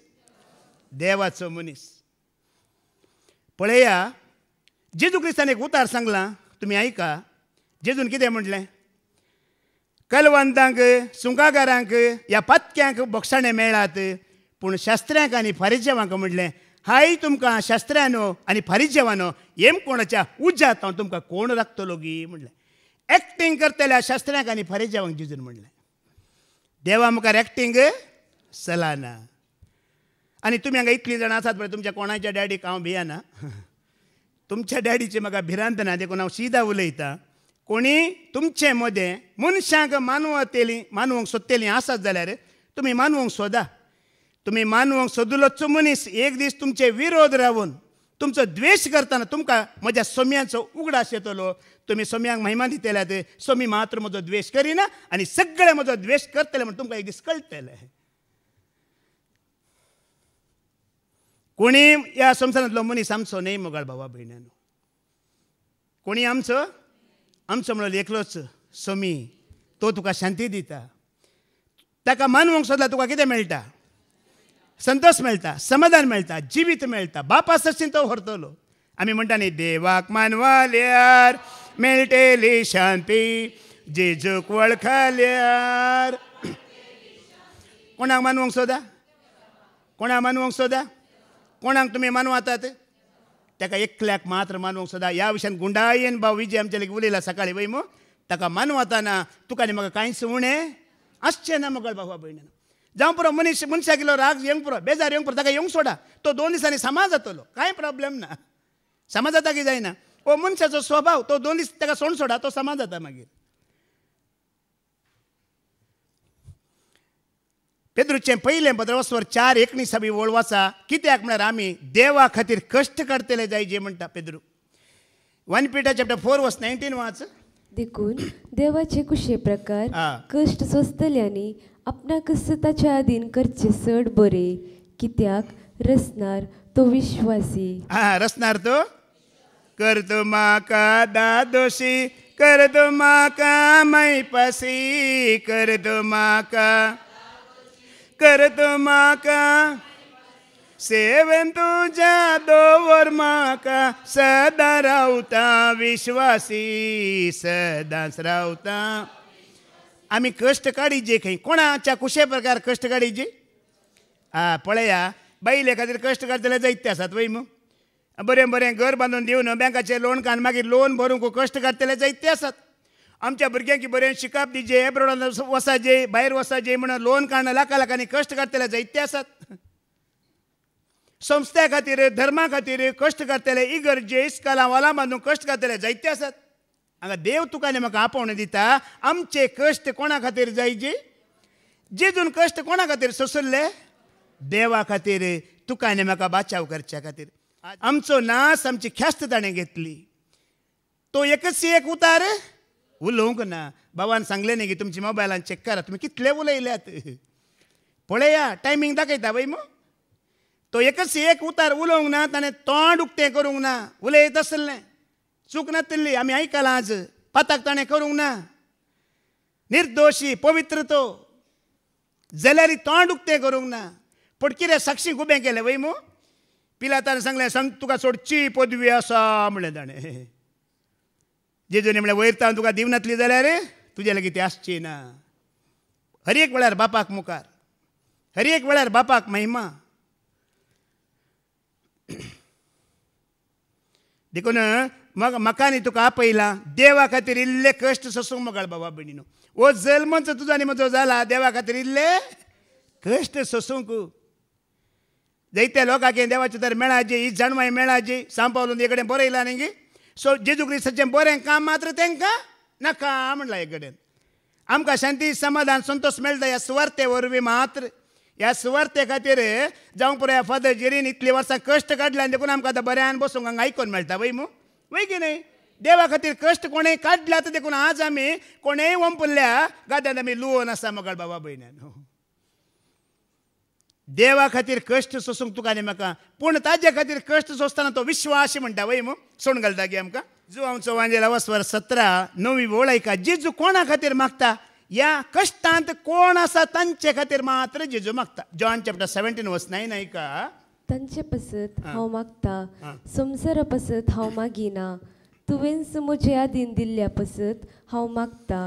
देवाचो मनीस. पळया, जेजू क्रिस्तान एक उतार सांगला, तुमी आयका. जेजून कितें म्हटलें? कलवंतांक, सुंकाकारांक, ह्या पत्क्यांक बक्षाणे मेळ्ळात, पूण शास्त्र्यांक आनी फारिजेवांक म्हटलें, हाय तुमकां शास्त्र्यानो आनी फारिजेवानो, हेम कोणाच्या उज्यांत हांव तुमकां कोण राखतलो गी म्हटलें. एक्टींग करतल्या शास्त्र्यांक आनी फारिजेवांक जेजून म्हटलें. देवा मुखार एक्टींग चलना. आनी तुमी हांगा इतलीं जाणां आसात पळय, तुमच्या कोणाच्या डॅडीक हांव भियाना. तुमच्या डॅडीचें म्हाका भिरांत ना, देखून हांव सीधा उलयतां. कोणी तुमचे मदें मनशांक मानवंक सोदतेलीं आसात जाल्यार तुमी मानवंक सोदा. तुमी मानवंक सोदलोचो मनीस एक दीस तुमचे विरोध रावन तुमचो द्वेश करतना तुमकां म्हज्या सोम्याचो उगडास येतलो. तुमी सोम्यांक महिमा दितल्यात, सोमी मात्र म्हजो द्वेश करिना आनी सगळे म्हजो द्वेश करतले म्हण तुमकां एक दीस कळटलें. कोणी ह्या संवसारांतलो मनीस आमचो न्ही मोगाळ भावा भयणानो. कोणी आमचो म्हणून एकलोच सोमी. तो तुका शांती दिता. ताका मानवंक सोदल्यार तुका कितें मेळटा? संतोष मेळटा, समाधान मेळटा, जिवीत मेळटा. बापा सशीन तो व्हरतलो. आमी म्हणटा न्ही, देवाक मानवाल्यार मेळटली शांती, जेजूक वळखल्यार. कोणाक मानवंक सोदा? कोणाक मानवंक सोदा? कोणाक तुमी मानवातात? ताका एकल्याक मात्र मानवंक सोदा. ह्या विशयान गुंडायेन भाव विजय आमचे लेगीत उलयला सकाळी वय मो. ताका मानवताना तुका आनी म्हाका कांयच उणें आसचें ना मोगाळ भावा भयणानो. जावं पुरो मनशाक इल्लो राग येवंक पुरो, बेजार येवंक पुरो, ताका येवंक सोडा. तो 2 दिसांनी समाज जातलो, कांय प्रॉब्लेम ना. समाज जाता की जायना? ओ मनशाचो स्वभाव, तो 2 दीस ताका सोड सोडा, तो समाज जाता मागीर. पेद्रूचें पयलें पत्र 4:19 वळ वाचा. कित्याक म्हळ्यार आमी देवा खातीर कश्ट काडटले जायचे म्हणटा पेद्रू. 1 Peter chapter 4:19 वाच. देखून देवाचे कुशे प्रकार कष्ट सोंसतल्यांनी आपणाक ताच्या अधीन करचे चड बरे. कित्याक रचणार तो विश्वासी. रचणार तो करतो म्हाका दादोशी, करतो म्हाका मैपासी, करतो म्हाका सेवेन तुज्या दोवर म्हाका सदा रावता विश्वासी, सदांच रावता. आमी कश्ट काडीचे खंय? कोणाच्या कुशे प्रकार कश्ट काडीचे? पळया, बायले खातीर कश्ट काडटले जायते आसात वय मू. बरें बरें घर बांदून दिवन बँकाचें लोन काडून मागीर लोन भरूंक कश्ट काडटले जायते आसात. आमच्या भुरग्यांक बरें शिकप दिजे, एब्रोडान वसाजे, भायर वसाजे म्हणून लोन काडून लाखांनी कश्ट काडटले जायते आसात. संस्थे खातीर, धर्मा खातीर कश्ट काडटले, इगर्जे इस्कालां वालां बांदून कश्ट काडटले जायते आसात. हांगा देव तुका आनी म्हाका आपोवण दिता, आमचे कश्ट कोणा खातीर जायचे? जेजून कश्ट कोणा खातीर सोंसले? देवा खातीर, तुका आनी म्हाका बाचाव करच्या खातीर. आमचो नास आमची ख्यास्त ताणें घेतली. तो एकच एक उतार उलोवंक ना. बाबान सांगलें न्ही की तुमच्या मोबायलान चॅक करा, तुमी कितले उलयल्यात. पळया, टायमींग दाखयता वय मो. तो एकच एक उतार उलोवंक ना, ताणें तोंड उक्तें करूंक ना. उलयत आसलें, चूक नासली. आमी आयकलां आज, पाताक ताणें करूंक ना. निर्दोशी, पवित्र तो, जाल्यार तोंड उक्तें करूंक ना. पण कितें साक्षीक उबें केलें वय मो. पिलातान सांगलें, सांग तुका सोडची पदवी आसा म्हणलें ताणें. जेजून म्हणलें, वयर तावन तुका दिवनातली जाल्यार तुजे लागीं ती आसची ना. हर एक वेळार बापाक मुखार, हर एक वेळार बापाक महिमा. देखून म्हाका न्ही तुका आपयलां, देवा खातीर इल्ले कश्ट सोसूंक मोगाळ बाबा भयणीनो. हो जल्मच तुजो आनी म्हजो जाला देवा खातीर इल्ले कश्ट सोसूंक. जायत्या लोकांक देवाचे तर मेळाचे, ही जाणवाय मेळाची. सांपावलून एक कडेन बरयलां न्ही, सो जेजू क्रिस्ताचें बरें काम मात्र तांकां नाका म्हणलां एक कडेन. आमकां शांती, समाधान, संतोष मेळटा ह्या सुवार्ते वरवीं मात्र. ह्या सुवार्ते खातीर जावं पुरो ह्या फादर जेरीन इतलीं वर्सां कश्ट काडल्या, आनी देखून आमकां आतां बऱ्यान बसूंक हांगा आयकून मेळटा वय मू. वय की न्ही? देवा खातीर कश्ट कोणेंय काडल्यात, देखून आज आमी कोणेंय वंपल्ल्या गाद्यांत आमी लुवोन आसा मोगाळ बाबा भयण्यान. देवा खातीर कश्ट सोसूंक तुका आनी म्हाका, पूण ताजे खातीर कश्ट सोंसतना तो विश्वास म्हणटा वय मू. सोड घालता गे आमकां. जो आमचो वांजेला वस्वर 17 9वी ओळ ऐका. जेजू कोणा खातीर मागता? या कश्टांत कोण आसा तांचे खातीर मात्र जेजू मागता. जॉन चॅप्टर 17 वर्स 9 ऐका. तांचे पसत हांव मागता, संवसारा पसत हांव मागिना, तुवेंच म्हजे आदीन दिल्ल्या पसत हांव मागता.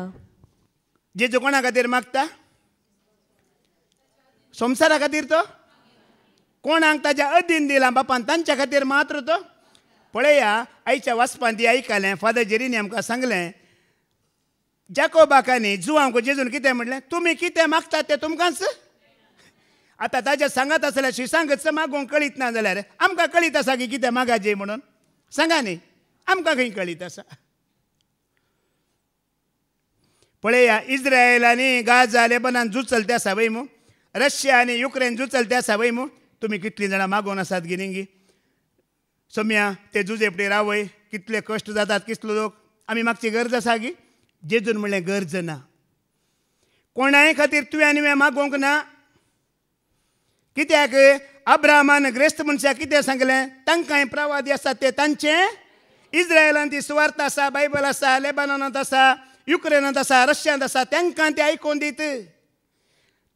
जेजू कोणा खातीर मागता? संवसारा खातीर तो कोणाक ताच्या अधीन दिला बापान तांच्या खातीर मात्र तो. पळया आयच्या वाचपान ती आयकलें. फादर जेरीनी आमकां सांगलें जाकोबाकांनी जुवांक जेजून कितें म्हणलें? तुमी कितें मागतात तें तुमकांच. आतां ताच्या सांगात आसल्यार श्रीसांगच मागोवंक कळीत ना जाल्यार आमकां कळीत आसा की कितें मागाचें म्हणून? सांगा न्ही, आमकां खंय कळीत आसा? पळया इस्रायल आनी गाजा लेबनान झूज चलते आसा वय मू, रशिया आनी युक्रेन झूज चलते आसा वय मू. तुमी कितलीं जाणां मागोवन आसात गिनिंगी? सोम्या ते झुजेपडी रावय, कितले कश्ट जातात कितलो लोक. आमी मागची गरज आसा गी? जेजून म्हणलें गरज ना. कोणाय खातीर तुवें आनी हांवें मागोवंक ना. कित्याक अब्राहमान ग्रेस्त मनशाक कितें सांगलें? तांकांय प्रवादी आसात ते तांचे. इस्रायलांत ती सुवार्थ आसा, बायबल आसा, लेबनॉनांत आसा, युक्रेनांत आसा, रशियांत आसा, तांकां ते आयकोवन दीत.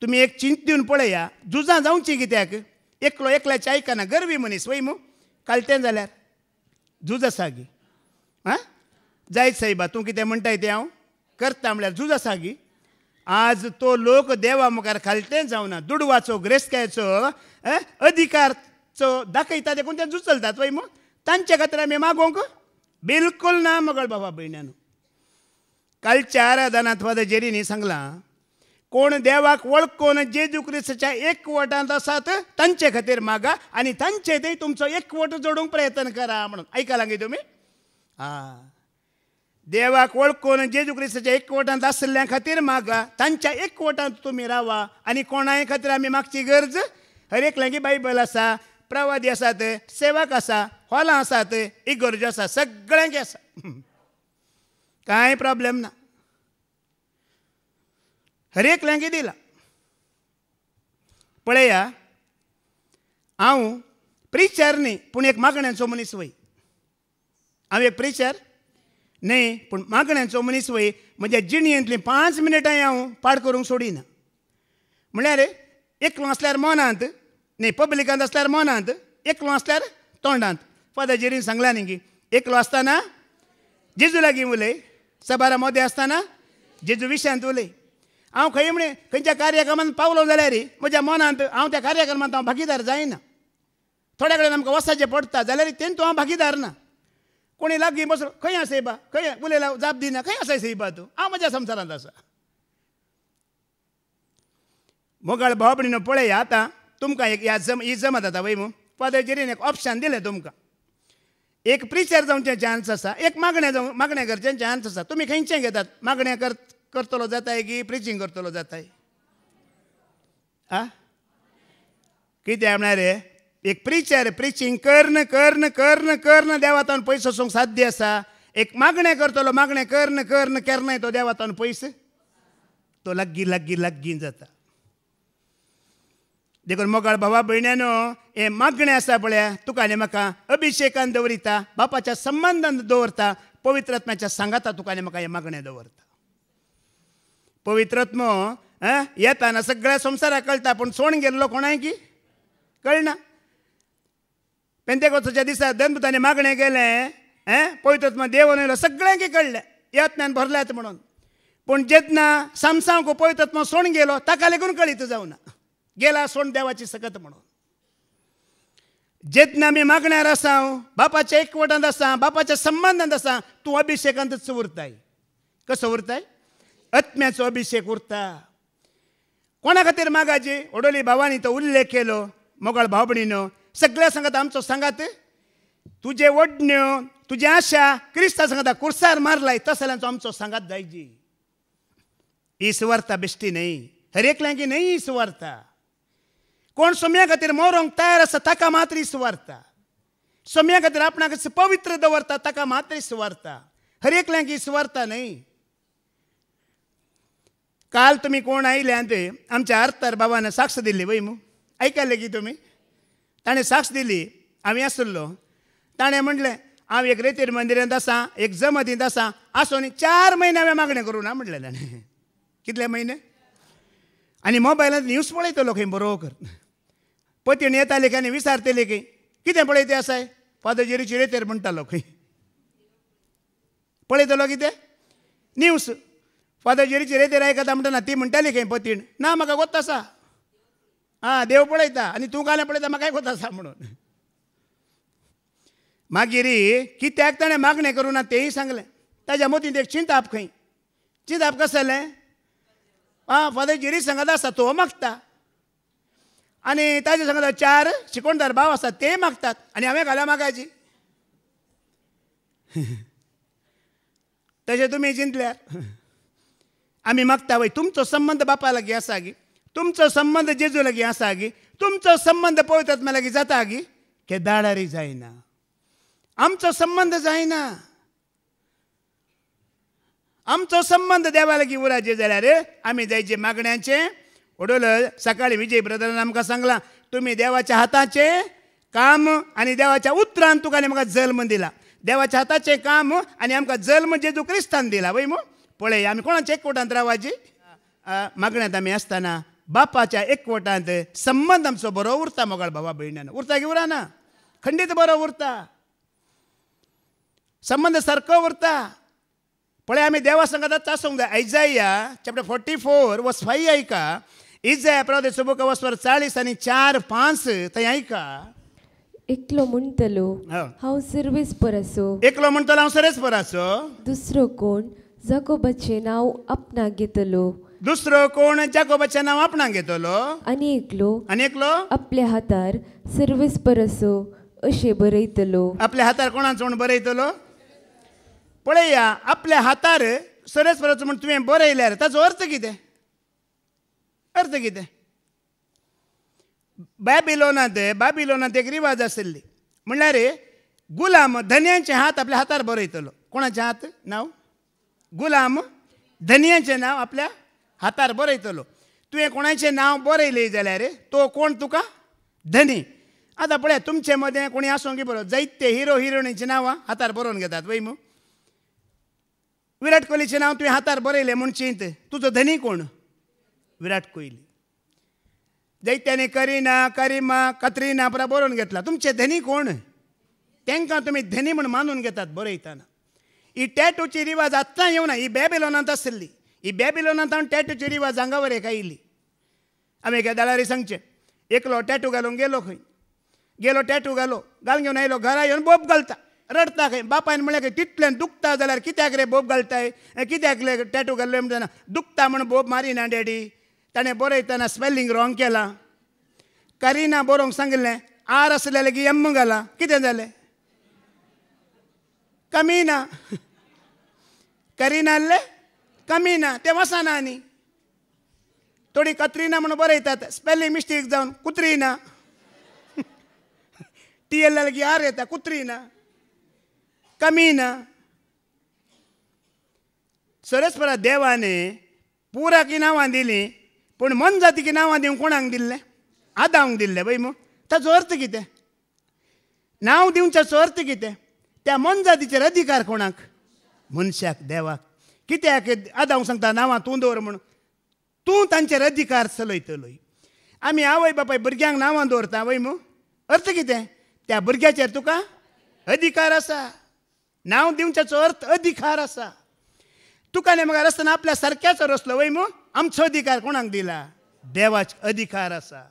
तुमी एक चिंत दिवन पळया, झुजां जावची कित्याक? एकलो एकल्याचें आयकना. गरवी मनीस वय मू, कालतें जाल्यार झूज आसा गी. आं जायत सायबा तूं कितें म्हणटाय तें हांव करता म्हळ्यार झूज आसा गी. आज तो लोक देवा मुखार खालतें जावना. दुडवाचो ग्रेस्तकायचो अधिकारचो दाखयता देखून ते झूज चलतात वय मू. तांचे खातीर आमी मागोवंक बिलकूल ना मोगळ बाबा भयण्यानो. कालच्या आराधनांत फादर जेरीनी सांगलां कोण देवाक वळखून जेजू क्रिस्ताच्या एकवटांत आसात तांचे खातीर मागा आनी तांचे थंय तुमचो एकवट जोडूंक प्रयत्न करा म्हणून. आयकलां गे तुमी? देवाक वळखून जेजू क्रिस्ताच्या एकवटांत आसल्या खातीर मागा, तांच्या एकवटांत तुमी रावा. आनी कोणाय खातीर आमी मागची गरज हर एकल्याची बायबल आसा, प्रवादी आसात, सेवक आसा, हॉलां आसात, इगर्ज्यो आसा, सगळ्यांक आसा. कांय प्रॉब्लेम ना. हर एकल्यांक दिला. पळया हांव प्रिचर न्ही पूण एक मागण्यांचो मनीस वय. हांव एक प्रिचर न्ही पूण मागण्यांचो मनीस वय. म्हज्या जिणयेंतलीं 5 मिनटां हांव पाड करूंक सोडिना. म्हळ्यार एकलो आसल्यार मनांत न्ही, पब्लिकांत आसल्यार मनांत, एकलो आसल्यार तोंडांत. फादर जेरीन सांगलां न्ही की एकलो आसतना जेजू लागीं उलय, सबारा मोदें आसतना जेजू विशयांत उलय. हांव खंय म्हणे खंयच्या कार्यक्रमांत पावलो जाल्यार म्हज्या मनांत हांव त्या कार्यक्रमांत हांव भागीदार जायना. थोड्या कडेन आमकां वसाचें पडटा जाल्यार तेंतू हांव भागीदार ना. कोणी लागीं बसलो खंय आसा सेबा, खंय उलयला जाप दिना, खंय आसा सेबा तूं? हांव म्हज्या संवसारांत आसा. मोगाळ भाव भयणीनो पळया आतां तुमकां एक ही जमत जाता वय मू. फादर जेरीन एक ऑप्शन दिलें तुमकां. एक प्रिचर जावचें चान्स आसा, एक मागणें करचें चान्स आसा. तुमी खंयचें घेतात? मागणें करतलो जाताय की प्रिचींग करतलो जाताय? कित्याक म्हळ्यार एक प्रिचर प्रिचींग करन करन करन करन देवातान पयसो सोंक साध्य आसा. एक मागणें करतलो मागणें करन करन केन्नाय तो देवातान पयस तो लागीं लागीं लागीं जाता. देखून मोगाळ भावा भयण्यानो हे मागणें आसा पळया तुका आनी म्हाका अभिशेकान दवरिता, बापाच्या संबंधान दवरता, पवित्र आत्म्याच्या सांगाता तुका आनी म्हाका हें मागणें दवरता. पवित्र आत्मो येताना सगळ्या संवसाराक कळटा पूण सोण गेल्लो कोणाय की कळना. पेंतेकोस्ताच्या दिसा दनपुतांनी मागणें केलें, पवित्र आत्मा देवन येयलो, सगळ्यांक कळलें यत्नान भरल्यात म्हणून. पूण जेन्ना सामसांक पवित्र आत्मा सोण गेलो ताका लेगून कळीत जावना गेला सोण देवाची सकत म्हणून. जेन्ना आमी मागण्यार आसा, बापाच्या एकवटांत आसा, बापाच्या संबंधांत आसा, तूं अभिशेकांतच उरताय. कसो उरताय? आत्म्याचो अभिशेक उरता. कोणा खातीर मागाची? ओडोली भावानी तो उल्लेख केलो. मोगाळ भाव भयणीनो सगळ्या सांगात आमचो सांगात तुजे वडण्यो तुजी आशा क्रिस्ता सांगाता कुर्सार मारलाय तसल्यांचो आमचो सांगात जायची. ही सुवार्ता बेश्टी न्हय, हर एकल्यांकी न्हय ही सुवार्ता. कोण सोम्या खातीर मरोंक तयार आसा ताका मात्र ही सुवार्ता. सोम्या खातीर आपणाक पवित्र दवरता ताका मात्र ही सुवार्ता. हर एकल्यांक ही सुवार्ता न्हय. काल तुमी कोण आयल्यात आमच्या आर्तार बाबान साक्ष दिल्ली वय मू. आयकल्लें की तुमी? ताणें साक्ष दिली. हांवें आसलो ताणें म्हणलें हांव एक रेतीर मंदिरांत आसा एक जमतींत आसा आसून 4 म्हयने हांवें मागणें करूं ना म्हणलें ताणें. कितले म्हयने? आनी मोबायलांत न्यूज पळयतलो खंय बरोबर. पतीण येताली की आनी विचारतली की कितें पळयतें आसाय? फादर जेरीची रेतेर म्हणटालो खंय. पळयतलो कितें? न्यूज. फादर जेरीची रेतेर आयकता म्हणटना ती म्हणटाली खंय पतीण ना म्हाका गोत आसा. देव पळयता आनी तूं कालें पळयता म्हाकाय गोत आसा म्हणून. मागीर कित्याक ताणें मागणें करूं ना तेंय सांगलें. ताज्या मतींत एक चिंताप खंय. चिंताप कशें जालें? फादर जेरी सांगत आसा तो मागता आनी ताजे सांगता 4 शिकोणदार भाव आसात ते मागतात आनी हांवें घाल्या मागायची. तशें तुमी चिंतल्यार आमी मागता वय तुमचो संबंद बापा लागीं आसा गी, तुमचो संबंद जेजू लागीं आसा गी, तुमचो संबंद पवित्र आत्म्या लागीं जाता गी, केदारारी जायना. आमचो संबंध जायना. आमचो संबंध देवा लागीं उराचे जाल्यार आमी जायचे मागण्यांचे उडोवलं. सकाळी विजय ब्रदरान आमकां सांगलां तुमी देवाच्या हाताचे काम आनी देवाच्या उतरान तुका आनी म्हाका जल्म दिला. देवाच्या हाताचें काम आनी आमकां जल्म जेजू क्रिस्तान दिला वय मू. पळय आमी कोणाच्या एकवटांत रावाची? मागण्यांत आमी आसतना बापाच्या एकवटांत संबंद आमचो बरो उरता. मोगाळ भावा भयणान उरता की उरना? खंडीत बरो उरता. संबंद सारको उरता. पळय आमी देवा संगत आसूंक जाय. आयजाया चॅप्टर 44 वर्स 5 आयका. इजाया प्रवादीचो बूक वर्स 40 आनी 4-5 थंय आयका. एकलो म्हणटलो हांव सर्वेस्पर आसो. एकलो म्हणटलो हांव सर्वेस्पर आसो. दुसरो कोण जाकोबाचें नांव आपणाक घेतलो. दुसरो कोण जाकोबाचें नांव आपणाक घेतलो. आनी एकलो आपल्या हातार सर्वेस्पर आसो अशें बरयतलो. आपल्या हातार कोणाचो म्हूण बरयतलो? पळया आपल्या हातार सर्वेस्पराचो म्हूण तुवें बरयल्यार ताचो अर्थ कितें? अर्थ कितें? बाबिलोनांत एक रिवाज आशिल्ली म्हणल्यार गुलाम धन्यांचे हात आपल्या हातार बरयतलो. कोणाचे हात? नांव गुलाम धन्यांचें नांव आपल्या हातार बरयतलो. तुवें कोणाचें नांव बरयलें जाल्यार तो कोण तुका? धनी. आतां पळया तुमचे मदें कोणी आसूं की बरो जायते हिरो हिरोइनीचीं नांवां हातार बरोवन घेतात वय मू. विराट कोहलीचें नांव तुवें हातार बरयलें म्हूण चिंत तुजो धनी कोण? विराट कोहली. जायत्यांनी करिमा कत्रिना पुरा बरोवन घेतला. तुमचे धनी कोण? तांकां तुमी धनी म्हूण मानून घेतात बरयतना. ही टॅटूची रिवाज आत्तां येवना. ही बॅबिलोनांत आशिल्ली. ही बॅबिलोनांत टॅटूची रिवाज हांगा वरेक आयिल्ली. आमी एका दाळारी सांगचें एकलो टॅटू घालूंक गेलो खंय. गेलो टॅटू घालून घेवन आयलो. घरा येवन बोब घालता रडता खंय. बापायन म्हळें की तितल्यान दुखता जाल्यार कित्याक रे बोब घालताय? कित्याक टॅटू घाल्लो म्हणटना दुखता म्हूण बोब मारिना डॅडी. ताणें बरयतना स्पेलिंग रॉंग केला. करिना बरोवंक सांगिल्लें आर आसलें लेगीत एम घाला. कितें जालें? कमिना. करिना आसलें कमिना. तें वचना न्ही. थोडी कत्रिना म्हणून बरयतात स्पेलिंग मिस्टेक जावन कुत्रिना. TL लेगीत आर येता कुत्रिना. कमिना. सर्वेस्परा देवाने पुराकी नांवां दिलीं पूण मन जातीकी नांवां दिवंक कोणाक दिल्लें? आदामाक दिल्लें वय मू. ताचो अर्थ कितें? नांव दिवच्याचो अर्थ कितें? त्या मन जातीचेर अधिकार कोणाक? मनशाक, देवाक. कित्याक आदामाक सांगता नांवां तूं दवर म्हणून? तूं तांचेर अधिकार चलयतलो. आमी आवय बापाय भुरग्यांक नांवां दवरता वय मू. अर्थ कितें? त्या भुरग्याचेर तुका अधिकार आसा. नांव दिवच्याचो अर्थ अधिकार आसा. तुका आनी म्हाका आसतना आपल्या सारक्याचो रसलो वय मू. आमचो अधिकार कोणाक दिला? देवाचो अधिकार आसा.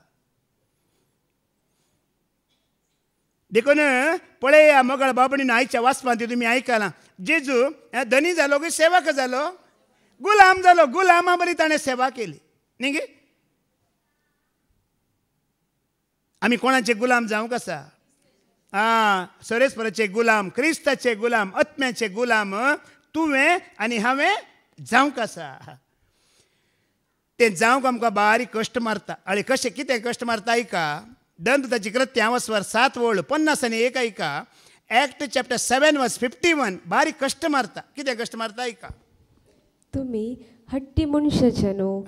देखून पळया मोगाळ बाबडीन आयच्या वाचपांत तुमी आयकलां जेजू धनी जालो की सेवक जालो? गुलाम जालो. गुलामा बरी ताणें सेवा केली न्ही गे. आमी कोणाचे गुलाम जावंक आसा? सर्वेस्पराचे गुलाम, क्रिस्ताचे गुलाम, आत्म्याचे गुलाम तुवें आनी हांवें जावंक आसा. तें जावंक आमकां बारीक कश्ट मारता. अळे कशें कितें कश्ट मारता आयका. दंतताची कृत्यां वर्स 7 50 आनी 1 आयका. एक्ट चॅप्टर 7 वर्स 51 बारीक कश्ट मारता. कितें कश्ट मारता आयका. तुमी हट्टी मनशाचे न्हू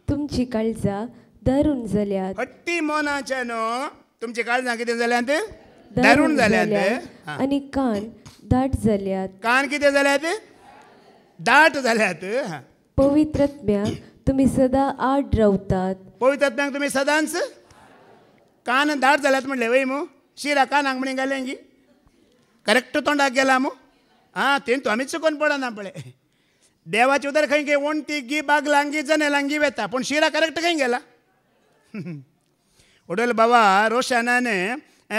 तुमची काळजां दारून जाल्यात. हट्टी मनाचे न्हू तुमची काळजां कितें जाल्यात? दारून जाल्यात. आनी कान दाट जाल्यात. कान कितें जाल्यात दाट जाल्यात. पवित्रात्म्याक तुम्ही सदा आड रावतात. पवित्रात्म्याक तुम्ही सदांच कान दाट जाल्यात म्हणले वय मू शिरा कानाक म्हणी घालेंगी करेक्ट तोंडाक गेला मू तें तो आमी चुकोवन पडना पळय. देवाचे उदर खंय गे वणटी गी बागलांगी जनेलांगी वेता पूण शिरा करेक्ट खंय गेला. वडोल बाबा रोशनान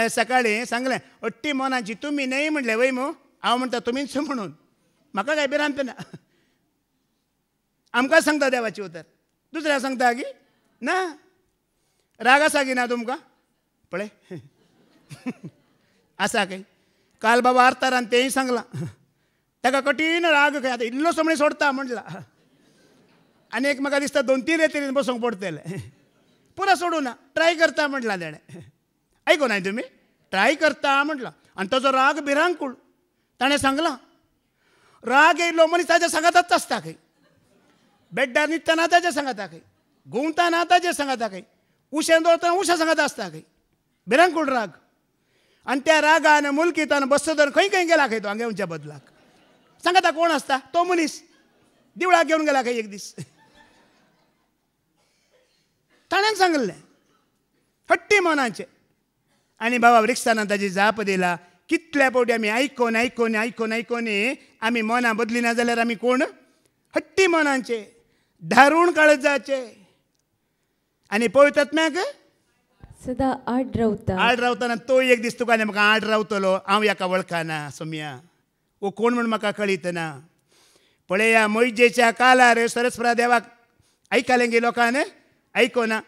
सकाळी सांगलें अट्टी मोनाची तुमी न्हय म्हणलें वय मू हांव म्हणटा तुमीच म्हणून म्हाका काय भिरांत ना. आमकां सांगता देवाची उतर दुसऱ्या सांगता गी ना राग आसा गी ना तुमकां पळय आसा खंय. काल बाबा आरतारान तेंय सांगलां ताका कठीण राग खंय आतां इल्लो समणी सोडता म्हटला आनी एक म्हाका दिसता 2-3 रेतीन बसूंक पडटलें. पुरो सोडूं ना ट्राय करता म्हटलां तेणें. आयको नाय तुमी ट्राय करता म्हटलां आनी ताजो राग भिरांकूळ. ताणें सांगलां राग येयलो मनीस ताच्या सांगातच आसता खंय. बेड्डार न्हिदतना ताच्या सांगाता खंय घुंवतना ताचे सांगाता खंय उशें दवरतना उशा सांगाता आसता खंय. भिरांकूळ राग आनी त्या रागान मुल्कीतान बसतोर खंय खंय गेला खंय तो आंगेवच्या बदलाक सांगाता कोण आसता तो मनीस देवळाक घेवन गेला खंय एक दीस. ताणें सांगलें हट्टी मनाचें आनी बाबा रिक्सानान ताजी जाप दिला. कितल्या फावटी आमी आयकोन आयकोन आयकोन आयकोन आमी मनां बदलिना जाल्यार आमी कोण हट्टी मनाचे धारूण काळजाचे आनी पवित्रात्म्याक सदा आड रावतात. आड रावतना तो एक दीस तुका म्हाका आड रावतलो हांव हेका वळखना सोम्या वो कोण म्हूण म्हाका कळीतना. पळया मोइजेच्या कालार सरस्वरा देवाक आयकलें गे लोकान आयकोना.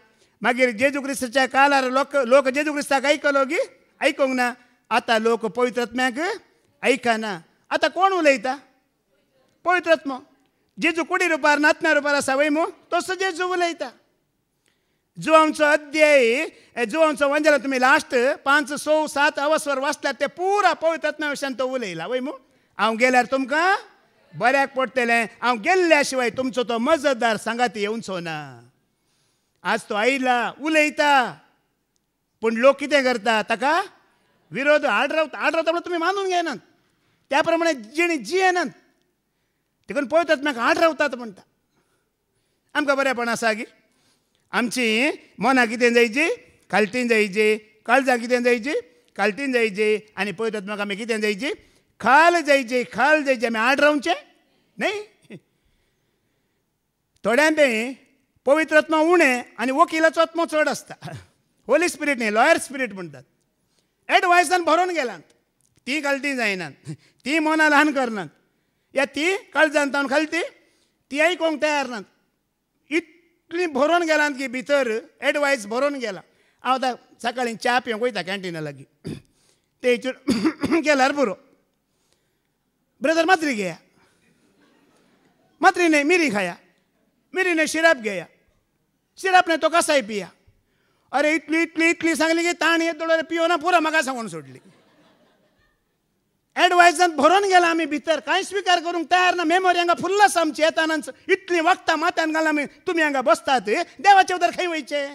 मागीर जेजू क्रिस्ताच्या कालार लोक जेजू क्रिस्ताक आयकलो गी आयकोंक ना. आतां लोक पवित्रात्म्याक आयकना. आतां कोण उलयता पवित्रात्मो. जेजू कुडी रुपार नातम्या रुपार आसा वय मू तसो जेजू उलयता. जुवांचो अध्याय जुवांचो वंजला तुमी लास्ट 5, 6, 7 अवस्वर वाचल्यार ते पुरा पवित्रात्म्या विशयान तो उलयला वय मू. हांव गेल्यार तुमकां बऱ्याक पडटलें. हांव गेल्ल्या शिवाय तुमचो तो मजतदार सांगाती येवचो ना. आज तो आयला उलयता पूण लोक कितें करता ताका विरोध आड रावता म्हणून तुमी मानून घेनात. त्या प्रमाणे जिणे जियेनात देखून पवित्रात्म्याक आड रावतात म्हणटा. आमकां बरेपण आसा गी आमची मनां कितें जायची खालतीन जायची काळजां कितें जायची खालतीन जायची आनी पवित्रात्म्याक आमी कितें जायची खाल जायची खाल जायची. आमी आड रावचें न्हय. थोड्यांक पवित्रात्मा उणें आनी वकिलाचो आत्मो चड आसता. होली स्पिरीट न्ही लॉयर स्पिरीट म्हणटात. एडवायसान भरोवन गेलात ती खालती जायनात ती मनां ल्हान करनात या ती काळजांतावन खालती ती आयकोंक तयार नात. इतली भरोवन गेलात की भितर एडवायस भरोवन गेला. हांव आतां सकाळीं च्या पिवंक वयता कॅन्टिना लागीं ते हितूर गेल्यार पुरो ब्रदर मात्री घेया मात्री न्हय मिरी खाया मिरी न्हय शिराप घेया शिराप न्हय तो कसाय पिया. अरे इतली इतली इतली सांगली की ताण येत दोळ्यार पियोना पुरो म्हाका सांगून सोडली. एडवायसान भरोवन गेला आमी भितर कांय स्विकार करूंक तयार ना. मेमोरी हांगा फुल्ल आसा आमची येताना इतलीं वखदां माथ्यान घालून आमी तुमी हांगा बसतात देवाचे उदर खंय वयचे.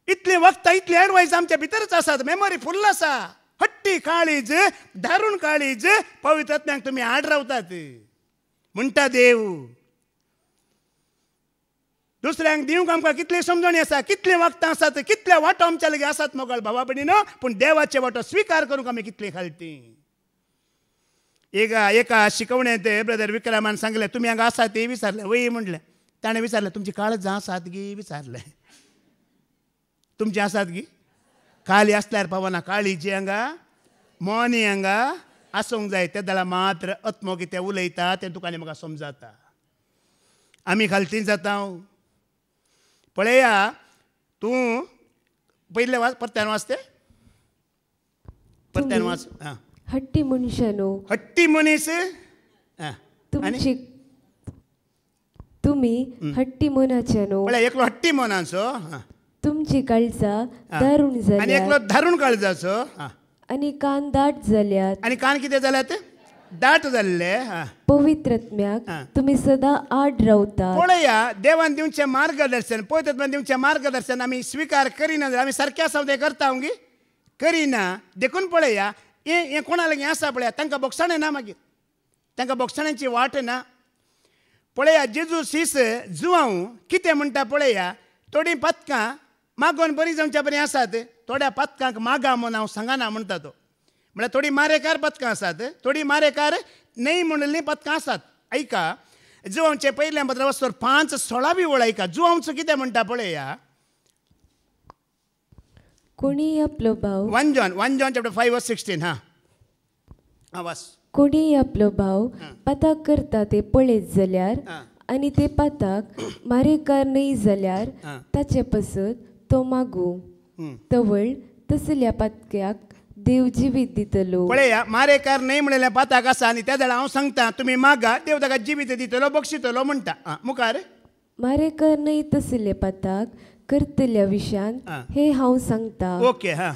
इतलीं वखदां इतली एडवायस आमच्या भितरच आसात. मेमोरी फुल्ल आसा. हट्टी काळीज धारूण काळीज पवित्रात्म्याक तुमी आड रावतात म्हणटा देव. दुसऱ्यांक दिवंक आमकां कितली समजणी आसा कितलीं वखदां आसात कितले वाटो आमच्या लागीं आसात मोगाळ भावा भयणीनो. पूण देवाचे वाटो स्विकार करूंक आमी कितली खालती. एका शिकवण्यात ब्रदर विक्रमान सांगलें तुमी हांगा आसात ते विचारलें वय म्हणलें. ताणें विचारलें तुमची काळजां आसात गी विचारलें. तुमची आसात गी खाली आसल्यार पावना. काळीची हांगा मोनी हांगा आसूंक जाय. त्या दळा मात्र आत्मो कितें उलयता तें तुका आनी म्हाका समजता. आमी खालती जाता. पळया तूं पयले परत्यान वाचते परत्यान वाच. हट्टी मनशानो हट्टी मनीस तुमची तुमी हट्टी मनाच्यानो पळय एकलो हट्टी मनाचो तुमची काळजां दारूण आनी जाल्यात एकलो धारूण काळजाचो आनी कान दाट जाल्यात आनी कान कितें जाल्यात दाट जाल्ले. पवित्रात्म्याक तुमी सदा आड रावतात. पळया देवान दिवचें मार्गदर्शन पवित्रात्म्यान दिवचें मार्गदर्शन आमी स्विकार करिना जाल्यार आमी सारक्या सवदें करता गी करिना. देखून पळया हें कोणा लागीं आसा पळया तांकां बोगसाणें ना मागीर तांकां बोगसाण्याची वाट ना पळया जेजू सीस जुवांव कितें म्हणटा पळया थोडीं पथकां मागोवन बरीं जावच्या बरीं आसात थोड्या पथकांक मागा म्हूण हांव सांगना म्हणटा तो म्हळ्यार थोडीं मारेकार पथकां आसात थोडीं मारेकार न्हय म्हणिल्लीं पथकां आसात ऐका जुवांवचे पयल्या पत्र वचोर 5:16 वळ ऐका जुवांवचो कितें म्हणटा पळया कोणी आपलो भाव 1 John chapter 5:16 हां वास कोणी आपलो भाव पाताक करता ते पळयत जाल्यार आनी ते पाताक मारेकार न्हय जाल्यार ताचे पसत तो मागू तवळ तसल्या पातक्याक देव जिवीत दितलो पळया मारेकार न्हय म्हणलेल्या पाताक आसा आनी त्या जाल्यार हांव सांगता तुमी मागा देव ताका जिवीत दितलो बक्षितलो म्हणटा मुखार मारेकार न्हय तसले पाताक करतल्या विशान हे हांव सांगता ओके हां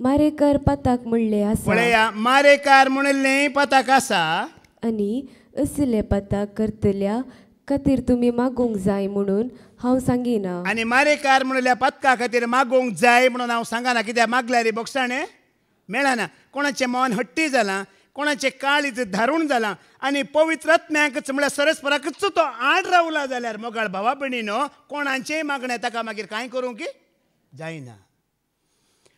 मारेकार पाताक म्हणले आसा पळया मारेकार म्हणिल्लें पाताक आसा आनी असले पाताक करतल्या खातीर तुमी मागूंक जाय म्हणून हांव सांगिना आनी मारेकार म्हणिल्ल्या पथका खातीर मागोवंक जाय म्हणून हांव सांगना कित्याक मागल्यार बोगसाणें मेळना कोणाचें मन हट्टी जालां कोणाचें काळीज धारूण जालां आनी पवित्र आत्म्याकच म्हळ्यार सरस्पराकच तो आड रावला जाल्यार मोगाळ भावा भयणीनो कोणाचेंय मागणें ताका मागीर कांय करूंक जायना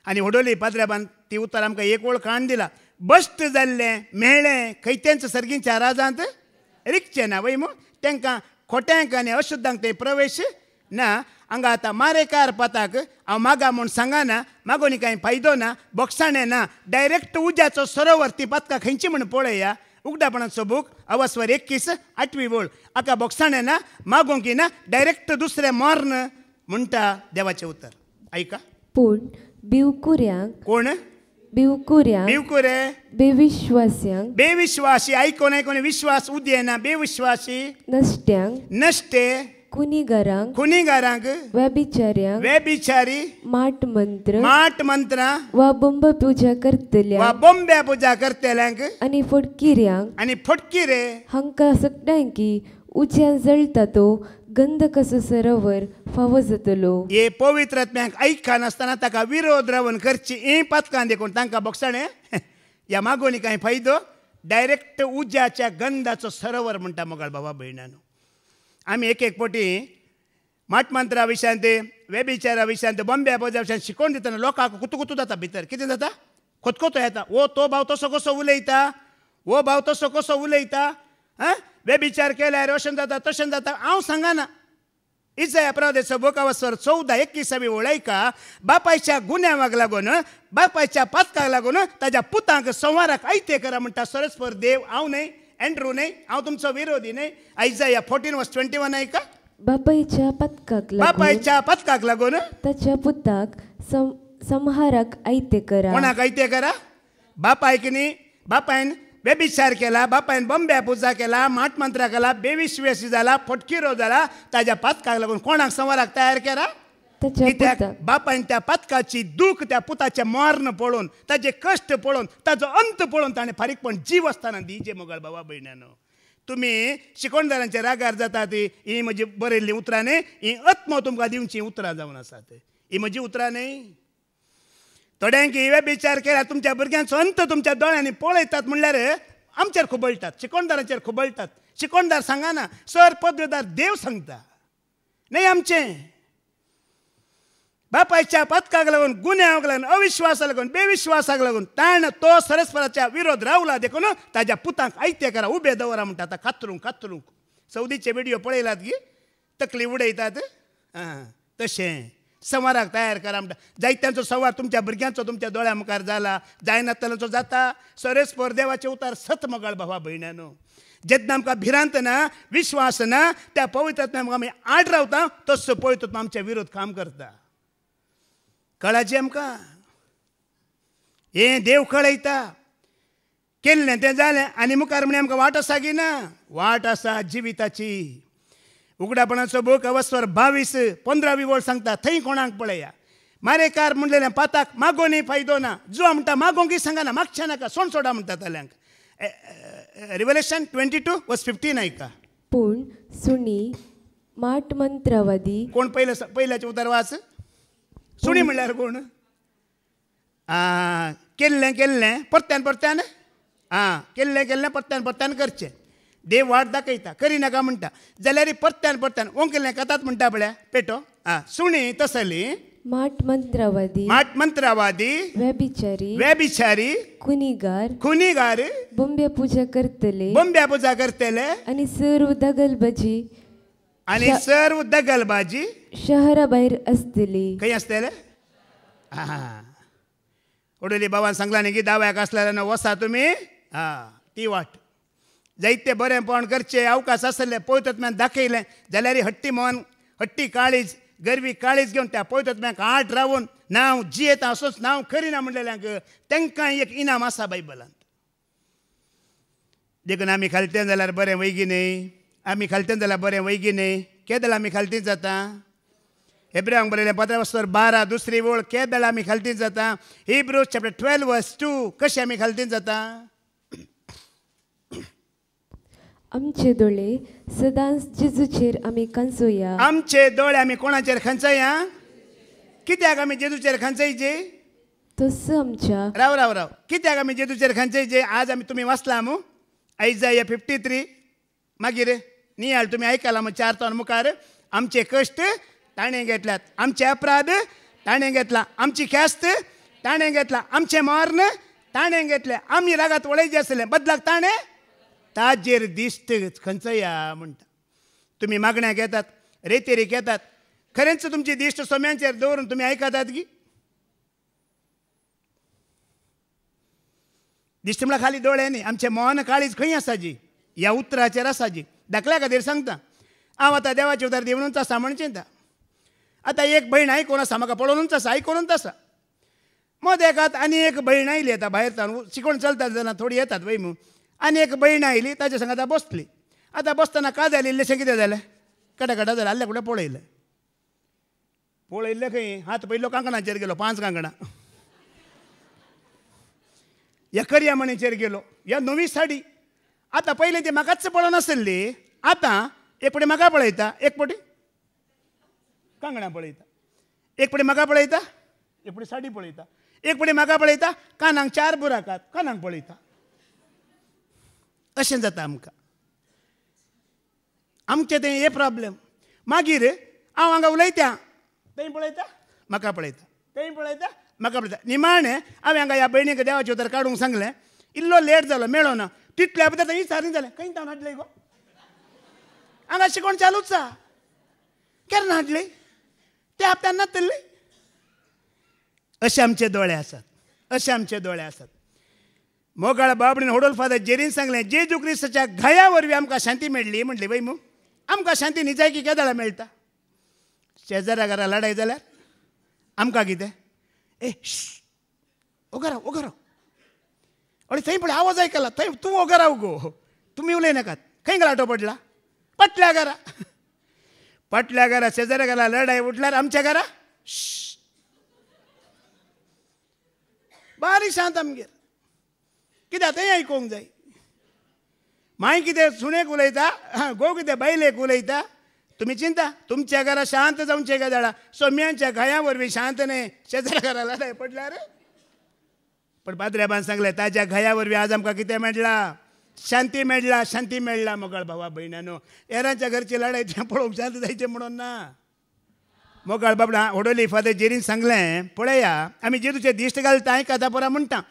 आनी वडोली पाद्र्याबान ती उतर आमकां एक वळ काण दिला बश्ट जाल्लें मेळ्ळें खंयत्यांच सर्गींच्या राजांत रिकचें ना वय तांकां खोट्यांक आनी अशुद्धांक ते प्रवेश ना हांगा आतां मारेकार पाताक हांव मागा म्हूण सांगना मागोनी कांय फायदो ना बोगसाणें ना डायरेक्ट उज्याचो सरोवर ती पातकां खंयची म्हूण पळया उगडापणाचो बूक अवस्वर 21:8 वळ हाका बोगसाणें ना मागोंक ना डायरेक्ट दुसरें मॉर्न म्हणटा देवाचें उतर ऐका पूण बिवकुऱ्यांक कोण बिवकुऱ्यांक बिवकुरे बेविश्वास्यांक बेविश्वासी आयकोन विश्वास उदेना बेविश्वासी नश्ट्यांक नश्टे खुनीगारांक व्यभिचारी माट मंत्रां वा बंब पुजा करतल्यांक आनी फटकिरे हांकां सगळ्यांकी उज्यान जळटा तो गंध कसो सरोवर फावो जातलो हे पवित्र आत्म्याक ऐका नासतना ताका विरोध रावन करची ही पथकां देखून तांकां बोगसाणें ह्या मागोनी कांय फायदो डायरेक्ट उज्याच्या गंधाचो सरोवर म्हणटा मोगाळ भावा भयणानो आमी एक फावटी माटमंत्रा विशयांत वेबिचारा विशयांत बॉम्बे पुजा विशयांत शिकोवन दितना लोकांक कुतू जाता भितर कितें जाता खोतकोतो येता ओ तो भाव तसो कसो उलयता वो भाव तसो कसो उलयता वेबिचार केल्यार अशें जाता तशें जाता हांव सांगना इसाया प्रवादीचो बूक अवस्वर 14:21 वळयका बापायच्या गुन्यांवाक लागून बापायच्या पातकाक लागून ताच्या पुतांक संवाराक आयते करा म्हणटा सरस्पर देव हांव न्हय एंड्रू न्हय हांव तुमचो विरोधी न्हय आयजाया 14:21 ऐका बापायच्या पथकाक लागून ताच्या पुताक संहाराक आयते करा कोणाक आयते करा बापायक न्ही बापायन बेबिचार केला बापायन बॉम्बे पुजा केला माटमंत्रा केला बेविश्वासी जाला फटकिरो जाला ताच्या पथकाक लागून कोणाक संहाराक तयार केला कित्याक बापायन त्या पथकाची दूख त्या पुताचें मरण पळोवन ताचे कश्ट पळोवन ताचो अंत पळोवन ताणें फारीकपण जीव आसतना दिवचे मोगाळ भावा भयणानो तुमी शिकोणदारांच्या रागार जातात ही म्हजी बरयल्लीं उतरां न्हय ही आत्म तुमकां दिवची उतरां जावन आसात ही म्हजी उतरां न्हय थोड्यांक हे विचार केला तुमच्या भुरग्यांचो अंत तुमच्या दोळ्यांनी पळयतात म्हणल्यार आमचेर खुबळटात शिकोणदारांचेर खुबळटात शिकोणदार सांगना सर पदवेदार देव सांगता न्हय आमचें बापायच्या पथकाक लागून गुन्यांवाक लागून अविश्वासाक लागून बेविश्वासाक लागून ताण तो सरस्पराच्या विरोध रावला देखून ताच्या पुतांक आयते करा उबे दवरा म्हणटा आतां कातरूंक सौदीचे व्हिडिओ पळयलात गी तकली उडयतात तशें संवाराक तयार करा म्हणटा जायत्यांचो संवार तुमच्या भुरग्यांचो तुमच्या दोळ्या मुखार जाला जायनासतनाचो जाता सरस्पर देवाचे उतार सत मोगाळ भावा भयणानो जेन्ना आमकां भिरांत ना विश्वास ना त्या पवित्र आत्म्याक आमी आड रावता तसो पळयतो आमच्या विरोध काम करता कळाचें आमकां हें देव कळयता केल्लें तें जालें आनी मुखार म्हणे आमकां वाट आसा की ना वाट आसा जिविताची उगडापणाचो बूक अवस्वर 22:15 वळ सांगता थंय कोणाक पळया मारेकार म्हणलेलें पाताक मागोनी फायदो ना जो म्हणटा मागोंकी सांगना मागचें नाका सोण सोडा म्हणटा ताल्यांक रिव्हलेशन 22:15 ऐका पूण सुणी माट मंत्रवादी कोण पयल्याचें उतर वाच सुणी म्हणल्यार कोण केल्लें परत्यान केल्लें परत्यान करचें. देव वाट दाखयता, करिनाका म्हणटा जाल्यार परत्यान ओंकेल्लें कातात म्हणटा पळय पेटो. सुणी तसली माट मंत्रवादी व्यभिचारी खुनीगार बोंब्या पूजा करतले आणि सर्व दगलबाजी शहरा भायर असतली. खंय आसतले? ओडोली बाबान सांगला न्ही की दाव्याक आसल्यार वसा तुमी ती वाट. जायते बरेंपण करचे अवकाश आसले पवित्रत्म्यान दाखयलें जाल्यार हट्टी मन हट्टी काळीज गरवी काळीज घेवन त्या पवित्रत्म्याक आट रावून नांव जियेता असोच नांव करिना म्हणलेल्यांक तांकां एक इनाम आसा बायबलांत. देखून आमी खालतें जाल्यार बरें वैगी न्ही, आमी खालतें जाल्यार बरें वैगी न्ही. केदळ आमी खालती जाता. हेब्रेवांक बरयलें 15:12 दुसरी ओळ केदळ आमी खालती जाता. हिब्रूज चॅप्टर 12:2 कशें आमी खालती जाता. आमचे दोळे सदांच जेजूचेर आमी खंचोया. आमचे दोळे आमी कोणाचेर खंचया? कित्याक आमी जेजूचेर खंचयचे? तसो आमच्या राव कित्याक आमी जेजूचेर खंचयचे? आज आमी तुमी वाचला मू आयजाया 53 मागीर नियाळ तुमी आयकला मग 4 तोन मुखार. आमचे कश्ट ताणें घेतल्यात, आमचे अपराध ताणें घेतला, आमची ख्यास्त ताणें घेतला, आमचे मरण ताणें घेतले, आमी रागात वळयचे आसले बदलाक ताणें ताजेर दिश्ट खंचया म्हणटा. तुमी मागण्याक येतात, रेतेरीक येतात, खरेंच तुमची दिश्ट सोम्यांचेर दवरून तुमी आयकतात की? दिश्ट म्हळ्यार खाली दोळे न्ही, आमचे मन काळीज खंय आसा जी? ह्या उतराचेर आसा जी. धाकल्या खातीर सांगता हांव आतां देवाचे उतर दिवनूच आसा म्हण चिंता. आतां एक भयण आयकोन आसा, म्हाका पळोवनूच आसा, आयकोनूच आसा. मद एकात आनी एक भयण आयली आतां भायर शिकोवन चलता जाल्यार थोडी येतात वय मू. आनी एक भयण आयली ताचे संग आतां बसली. आतां बसतना का जालें इल्लेशें कितें जालें? कटा जालें आल्ले फुडें पळयलें खंय हात पयलो कांकणाचेर गेलो 5 कांकणां. ह्या करियामणीचेर गेलो, ह्या नवी साडी. आतां पयलीं ती म्हाकाच पळोवनासली, आतां एक पटी म्हाका पळयता, एक पटी कांकणां पळयता, एक पटी म्हाका पळयता, एक पटी साडी पळयता, एक पटी म्हाका पळयता, कानांक 4 बुराकात कानांक पळयता. अशें जाता आमचें तें हे प्रॉब्लेम. मागीर हांव हांगा उलयता, थंय पळयता म्हाका पळयता, थंय पळयता म्हाका पळयता. निमाणें हांवें हांगा ह्या भयणीक देवाचें उतर काडूंक सांगलें. इल्लो लेट जालो, मेळो ना. तितल्या भितर थंय विचार जालें खंय तावन हाडलें गो? हांगा शिकोवण चालूच आसा. केन्ना हाडली? त्या हप्त्यान नातली. अशे आमचे दोळे आसात. मोगाळ बाबडीन होडोल फादर जेरीन सांगलें जेजू क्रिस्ताच्या घाया वरवीं आमकां शांती मेळ्ळी म्हणली. वय मू आमकां शांती न्हिजाय की केदाळा मेळटा? शेजाऱ्या घरा लढाय जाल्यार आमकां कितें? ओगाराव अरे थंय पळय आवाज आयकला, थंय तूं ओगाराव गो, तुमी उलयनाकात. खंय गलाटो पडला? पटल्या घरा शेजाऱ्या घरा लढाय उठल्यार आमच्या घरा बारीक शांत आमगेर. कित्याक थंय आयकोंक जाय. माय कितें सुणेक उलयता, गो कितें बायलेक उलयता. तुमी चिंता तुमच्या घरा शांत जावचें काय जाणा? सोम्यांच्या घाया वरवीं शांत न्ही, शेजाऱ्या घरा लढाय पडल्यार. पण पाद्र्याबान सांगलें ताज्या घाया वरवीं आज आमकां कितें मेळ्ळा? शांती मेळ्ळा. मोगाळ भावा भयणानो, हेरांच्या घरची लढाय तें पळोवंक शांत जायचें म्हणून ना. मोगाळ बाबडा होडोली फादर जेरीन सांगलें पळया आमी जेजूचे दिश्ट घालता आयकाता परा म्हणटा.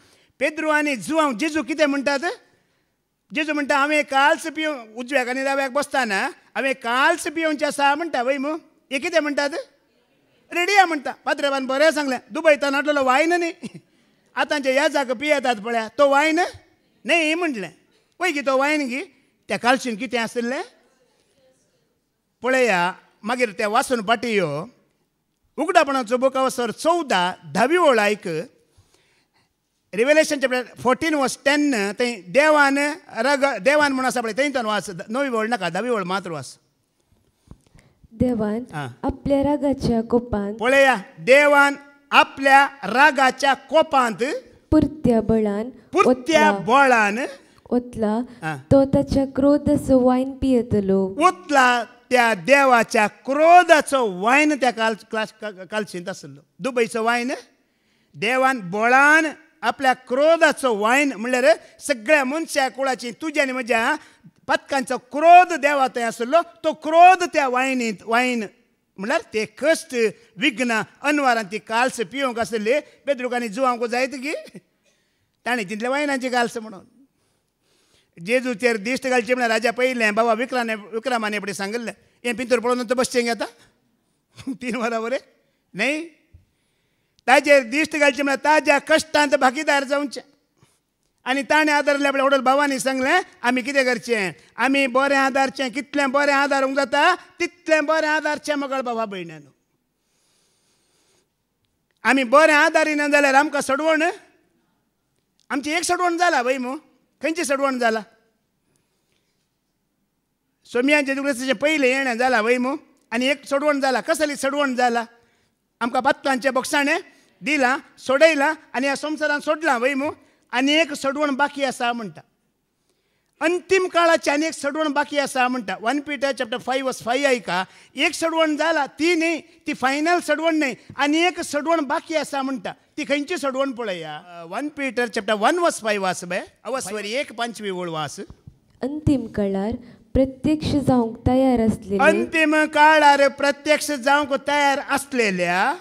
पेद्रू आनी जुवांव जेजू कितें म्हणटात? जेजू म्हणटा हांवें काल्स पिवं उजव्याक आनी दाव्याक बसताना हांवें काल्स पिवोवचें आसा म्हणटा. वय मू हे कितें म्हणटात? रेडिया म्हणटा. पाद्रेबान बरें सांगलें दुबयतान हाडलेलो वायन न्ही, आतांचे ह्या जाग पियेतात पळया तो वायन न्ही म्हटलें. वय गी तो वायन गी, त्या कालशीन कितें आसलें पळया. मागीर ते वाचून पाटियो उगडापणाचो बुकावसर 14 10वी ओळ आयक. रिव्हेलेशन चॅप्टर 14:10 थंय देवान म्हणून आसा पळय थंय वाच. 9वी ओळ नाका, 10वी ओळ मात्र वाच. देवान आपल्या रागाच्या कोपांत पळया देवान आपल्या रागाच्या कोपांत पुरत्या बळान ओतला तो ताच्या क्रोधाचो वायन पियेतलो. ओतला त्या देवाच्या क्रोधाचो वायन त्या कालशींत आसलो. दुबयचो वायन देवान बळान आपल्या क्रोधाचो वायन म्हणल्यार सगळ्या मनशा कुळाची तुज्या आनी म्हज्या पथकांचो क्रोध देवा थंय आसलो तो क्रोध त्या वायनींत वायन म्हणल्यार ते कश्ट विघ्न अनवारान ती काल्स पिवंक आसले पेद्रुकांनी जुवांक जायत गी ताणें तितल्या वायनाची काल्स म्हणून जेजूचेर दिश्ट घालचें म्हळ्यार राजा पयलें बाबा विक्रमाने फुडें सांगलें हें भितर पळोवन तो बसचें घेता 3 वरां वरें न्ही ताजेर दिश्ट घालचें म्हळ्यार ताज्या कश्टांत भागीदार जावचें आनी ताणें आदारले आपल्या वडील भावानी सांगलें आमी कितें करचें आमी बरें आदारचें कितलें बरें आदारूंक जाता तितलें बरें आदारचें मोगळ भावा भयणानो आमी बरें आदारिना जाल्यार आमकां सडवण आमची एक सडवण जाला वय मू खंयची सडवण जाला सोमयांच्या दुग्रसाचें पयलें येणें जाला वय मू आनी एक सडवण जाला कसली सडवण जाला आमकां पत्कांचें बक्षाणें दिलां सोडयलां आनी ह्या संवसारान सोडलां वय मू आनी एक सडवण बाकी आसा म्हणटा अंतीम काळाची आनी एक सडवण बाकी आसा म्हणटा 1 Peter chapter 5 verse 5 ऐका एक सडवण जाला ती न्ही ती फायनल सडवण न्ही आनी एक सडवण बाकी आसा म्हणटा ती खंयची सडवण पळया 1 Peter chapter 1 verse 5 वाच बे अवस्वरी 1:5 ओळ वाच अंतिम काळार प्रत्यक्ष जावंक तयार असलेले अंतिम काळार प्रत्यक्ष जावंक तयार असलेल्या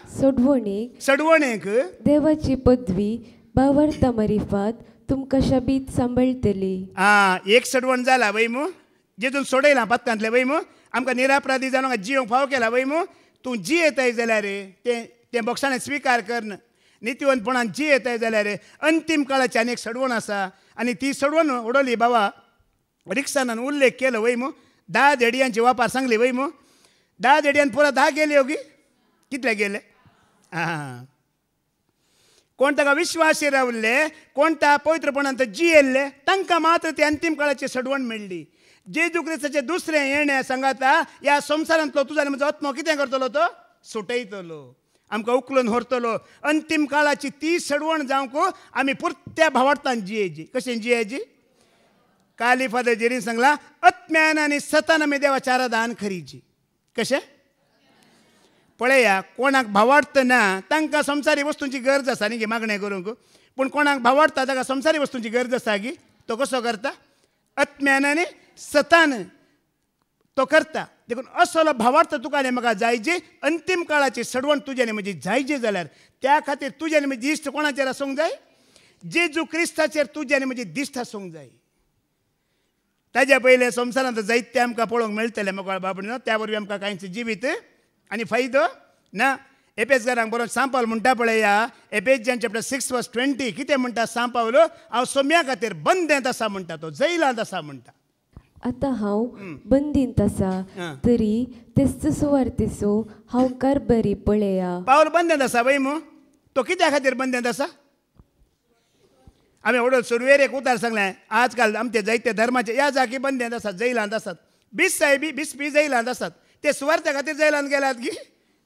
सडवणेक देवाची पदवी बावर्ता मरिफात तुमकां शाबीत सांबाळटली एक सडवण जाला वय मू जेजून सोडयलां पत्कांतले वय मू आमकां निरापराधी जावंक जियोंक फाव केला वय मू तूं जियेताय जाल्यार ते बक्षाणें स्विकार करन नितीवंतपणान जियेताय जाल्यार अंतीम काळाची आनी एक सडवण आसा आनी ती सडवण उडोवली बाबा रिक्सानान उल्लेख केलो वय मू 10 धेडयांची वापार सांगली वय मू 10 धेडयान पुरो 10 गेले योगी कितले गेले कोण ताका विश्वासी रावले कोण ता पवित्रपणांत जियेल्ले तांकां मात्र ती अंतीम काळाची सडवण मेळ्ळी जेजू क्रिस्ताचें दुसरें येणें सांगाता ह्या संवसारांतलो तुजो आनी म्हजो आत्मो कितें करतलो तो सुटयतलो आमकां उखलून व्हरतलो अंतीम काळाची ती सडवण जावंक आमी पुर्त्या भावार्थान जियेची कशें जियेची काली फादर जेरीन सांगलां आत्म्यान आनी सतान आमी देवाच्या आराधन करीची कशें पळया कोणाक भावार्थ ना तांकां संवसारी वस्तूंची गरज आसा न्ही गे मागणें करूंक पूण कोणाक भावार्था ताका संवसारी वस्तूंची गरज आसा गी तो कसो करता आत्म्यान आनी सतान तो करता देखून असलो भावार्थ तुका आनी म्हाका जायची अंतीम काळाची सडवण तुजी आनी म्हजी जायची जाल्यार त्या खातीर तुजी आनी म्हजी दिश्ट कोणाचेर आसूंक जाय जेजू क्रिस्ताचेर तुजी आनी म्हजी दिश्ट आसूंक जाय ताज्या पयलें संवसारांत जायते आमकां पळोवंक मेळटलें मोकळ बाबडीनो त्या वरवीं आमकां कांयच जिवीत आनी फायदो ना एपेसकारांक बरो सांपावल म्हणटा पळया एपेजियन चॅप्टर 6 verse 20 कितें म्हणटा सांपावल हांव सोम्या खातीर बंदेंत आसा म्हणटा तो जैलांत आसा म्हणटा आतां हांव बंदींत आसा तरी तेच सुवार्तेचो हांव कारभारी पळया पावल बंदेंत आसा वय मू तो कित्या खातीर बंदेंत आसा आमी वडोल सुरवेर एक उतार सांगलें आज काल आमचे जायते धर्माचे ह्या जागी बंदेंत आसात जैलांत आसात 20 साहेबी 20 जैलांत आसात ते सुवार्त्या खातीर जैलांत गेल्यात गी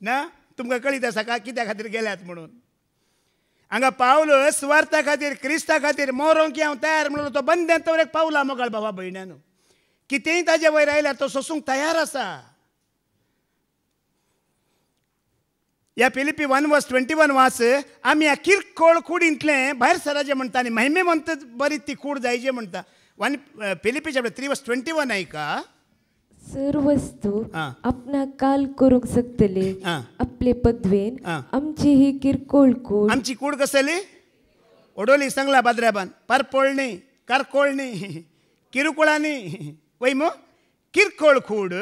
ना तुमकां कळीत आसा का कित्या खातीर गेल्यात म्हणून हांगा पावलो सुवार्था खातीर क्रिस्ता खातीर मरोंक हांव तयार म्हणून तो बंदेंत एक पावला मोगाळ भावा भयणानो कितेंय ताजे वयर आयल्यार तो सोसूंक तयार आसा ह्या फिलिपी 1 verse 21 वाच आमी ह्या किरकोळ कुडींतले भायर सराचें म्हणटा आनी महिमेवंत बरी ती कूड जायची म्हणटा फिलिपी chapter 3 verse 21 ऐका सर्व वस्तू आपणाक काल करूंक शकतले आपले पदवेन आमची ही किरकोळ कूड आमची कूड कसली ओडोली सांगला बाद्राबान परपोळणी कारकोळणी किरकोळांनी वय मो किरकोळ कूड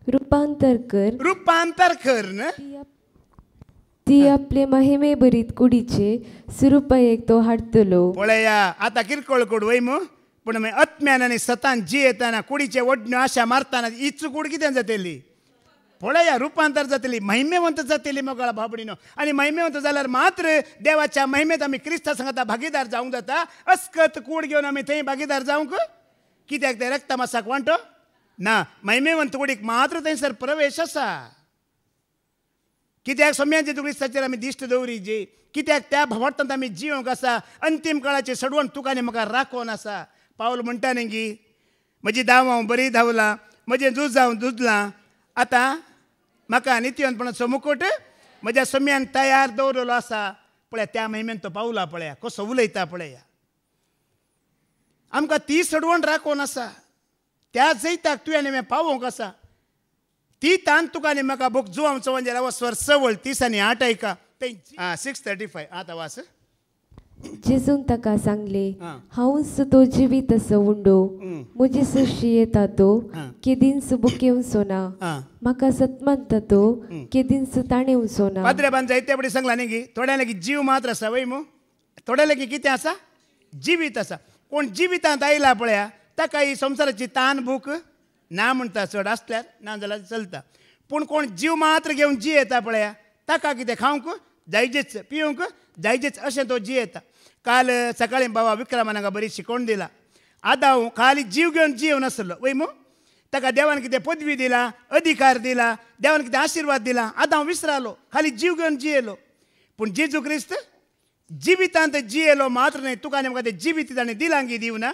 रूपांतर कर न ती आपले महिमे बरीत कुडीचे सुरूपायेक तो हाडतलो पळया आतां किरकोळ कूड वय मो पूण मागीर आत्म्यान आनी सतान जियेताना कुडीचे वडण्यो आशा मारतना इच कूड कितें जातली पळया रुपांतर जातली महिमेवंत जातली मोगाळ बाबडीनो आनी महिमेवंत जाल्यार मात्र देवाच्या महिमेत आमी क्रिस्ता सांगता भागीदार जावंक जाता अस्कत कूड घेवन आमी थंय भागीदार जावंक कित्याक ते रक्ता मासाक वांटो ना महिमेवंत कुडीक मात्र थंयसर प्रवेश आसा कित्याक सोम्याचे क्रिस्ताचेर आमी दिश्ट दवरीची कित्याक त्या भावार्थांत आमी जिवंक आसा अंतीम काळाची सडवण तुका आनी म्हाका राखोन आसा पावल म्हणटा न्ही गी म्हजी धांव हांव बरी धांवलां म्हजें झूज हांव झुजलां आतां म्हाका नित्यवंतपणाचो मुकुट म्हज्या सोम्यान तयार दवरलेलो आसा पळया त्या महिम्यान तो पावला पळया कसो उलयता पळया आमकां ती सडवण राखोन आसा त्या जैताक तुवें आनी पावोंक आसा ती तान तुका आनी म्हाका बूक जुवाम चवंजेला व स्वर 6:30 आनी 8 ऐका 6:35 आतां वास जेजून ताका सांगले हां. हांवूच तो जिवीत असो उंडो म्हजी सृश्टी येता तो केदींच बुकेवचो ना हां म्हाका सतमंत तो केदींच ताणेवचो ना पाद्रेबान जायते बडी सांगला न्ही गी थोड्या लागीं जीव मात्र आसा वय मू थोड्या लागीं कितें आसा जिवीत आसा कोण जिवितांत आयला पळया ताका ही संवसाराची तान भूक ना म्हणटा चड आसल्यार ना जाल्यार चलता पूण कोण जीव मात्र घेवन जियेता पळया ताका कितें खावंक जायजेच पिवंक जायजेच अशें तो जियेता काल सकाळीं बाबा विक्रमान हांगा बरी शिकोवण दिला आदां खाली जीव घेवन जियेव नासलो वय मू ताका देवान कितें पदवी दिला अधिकार दिला देवान कितें आशिर्वाद दिला आदां विसरालो खाली जीव घेवन जियेलो पूण जेजू क्रिस्त जिवितांत जियेलो मात्र न्हय तुका आनी म्हाका तें जिवीत ताणें दिलां गी दिवना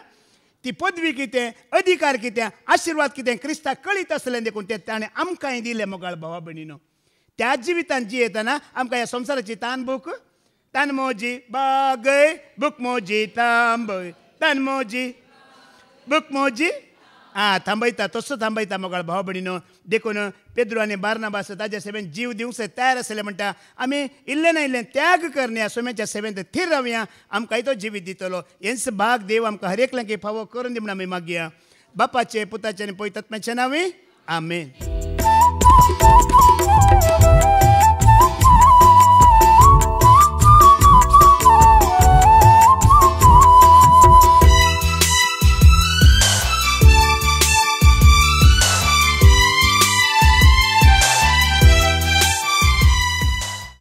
ती पदवी कितें अधिकार कितें आशिर्वाद कितें क्रिस्ताक कळीत आसलें देखून तें ताणें आमकांय दिलें मोगाळ भावा भयणीनो त्या जिवितांत जियेतना आमकां ह्या संवसाराची तान भूक तान मोजी बागय बूक मोजी थांबय तान मोजी बूक मोजी थांबयता तसो थांबयता मोगाळ भावा भयणीनो देखून पेद्रू आनी बार्नाबास ताज्या सेवेन जीव दिवंक तयार आसले म्हणटा आमी इल्लें ना इल्लें त्याग करया सोम्याच्या सेवेंत थीर रावया आमकांय तो जिवीत दितलो हेंच भाग देव आमकां हर एकल्याक फावो करून दी म्हणून आमी मागया बापाचे पुताचे आनी पवित्र आत्म्याचे नांवे आमेन.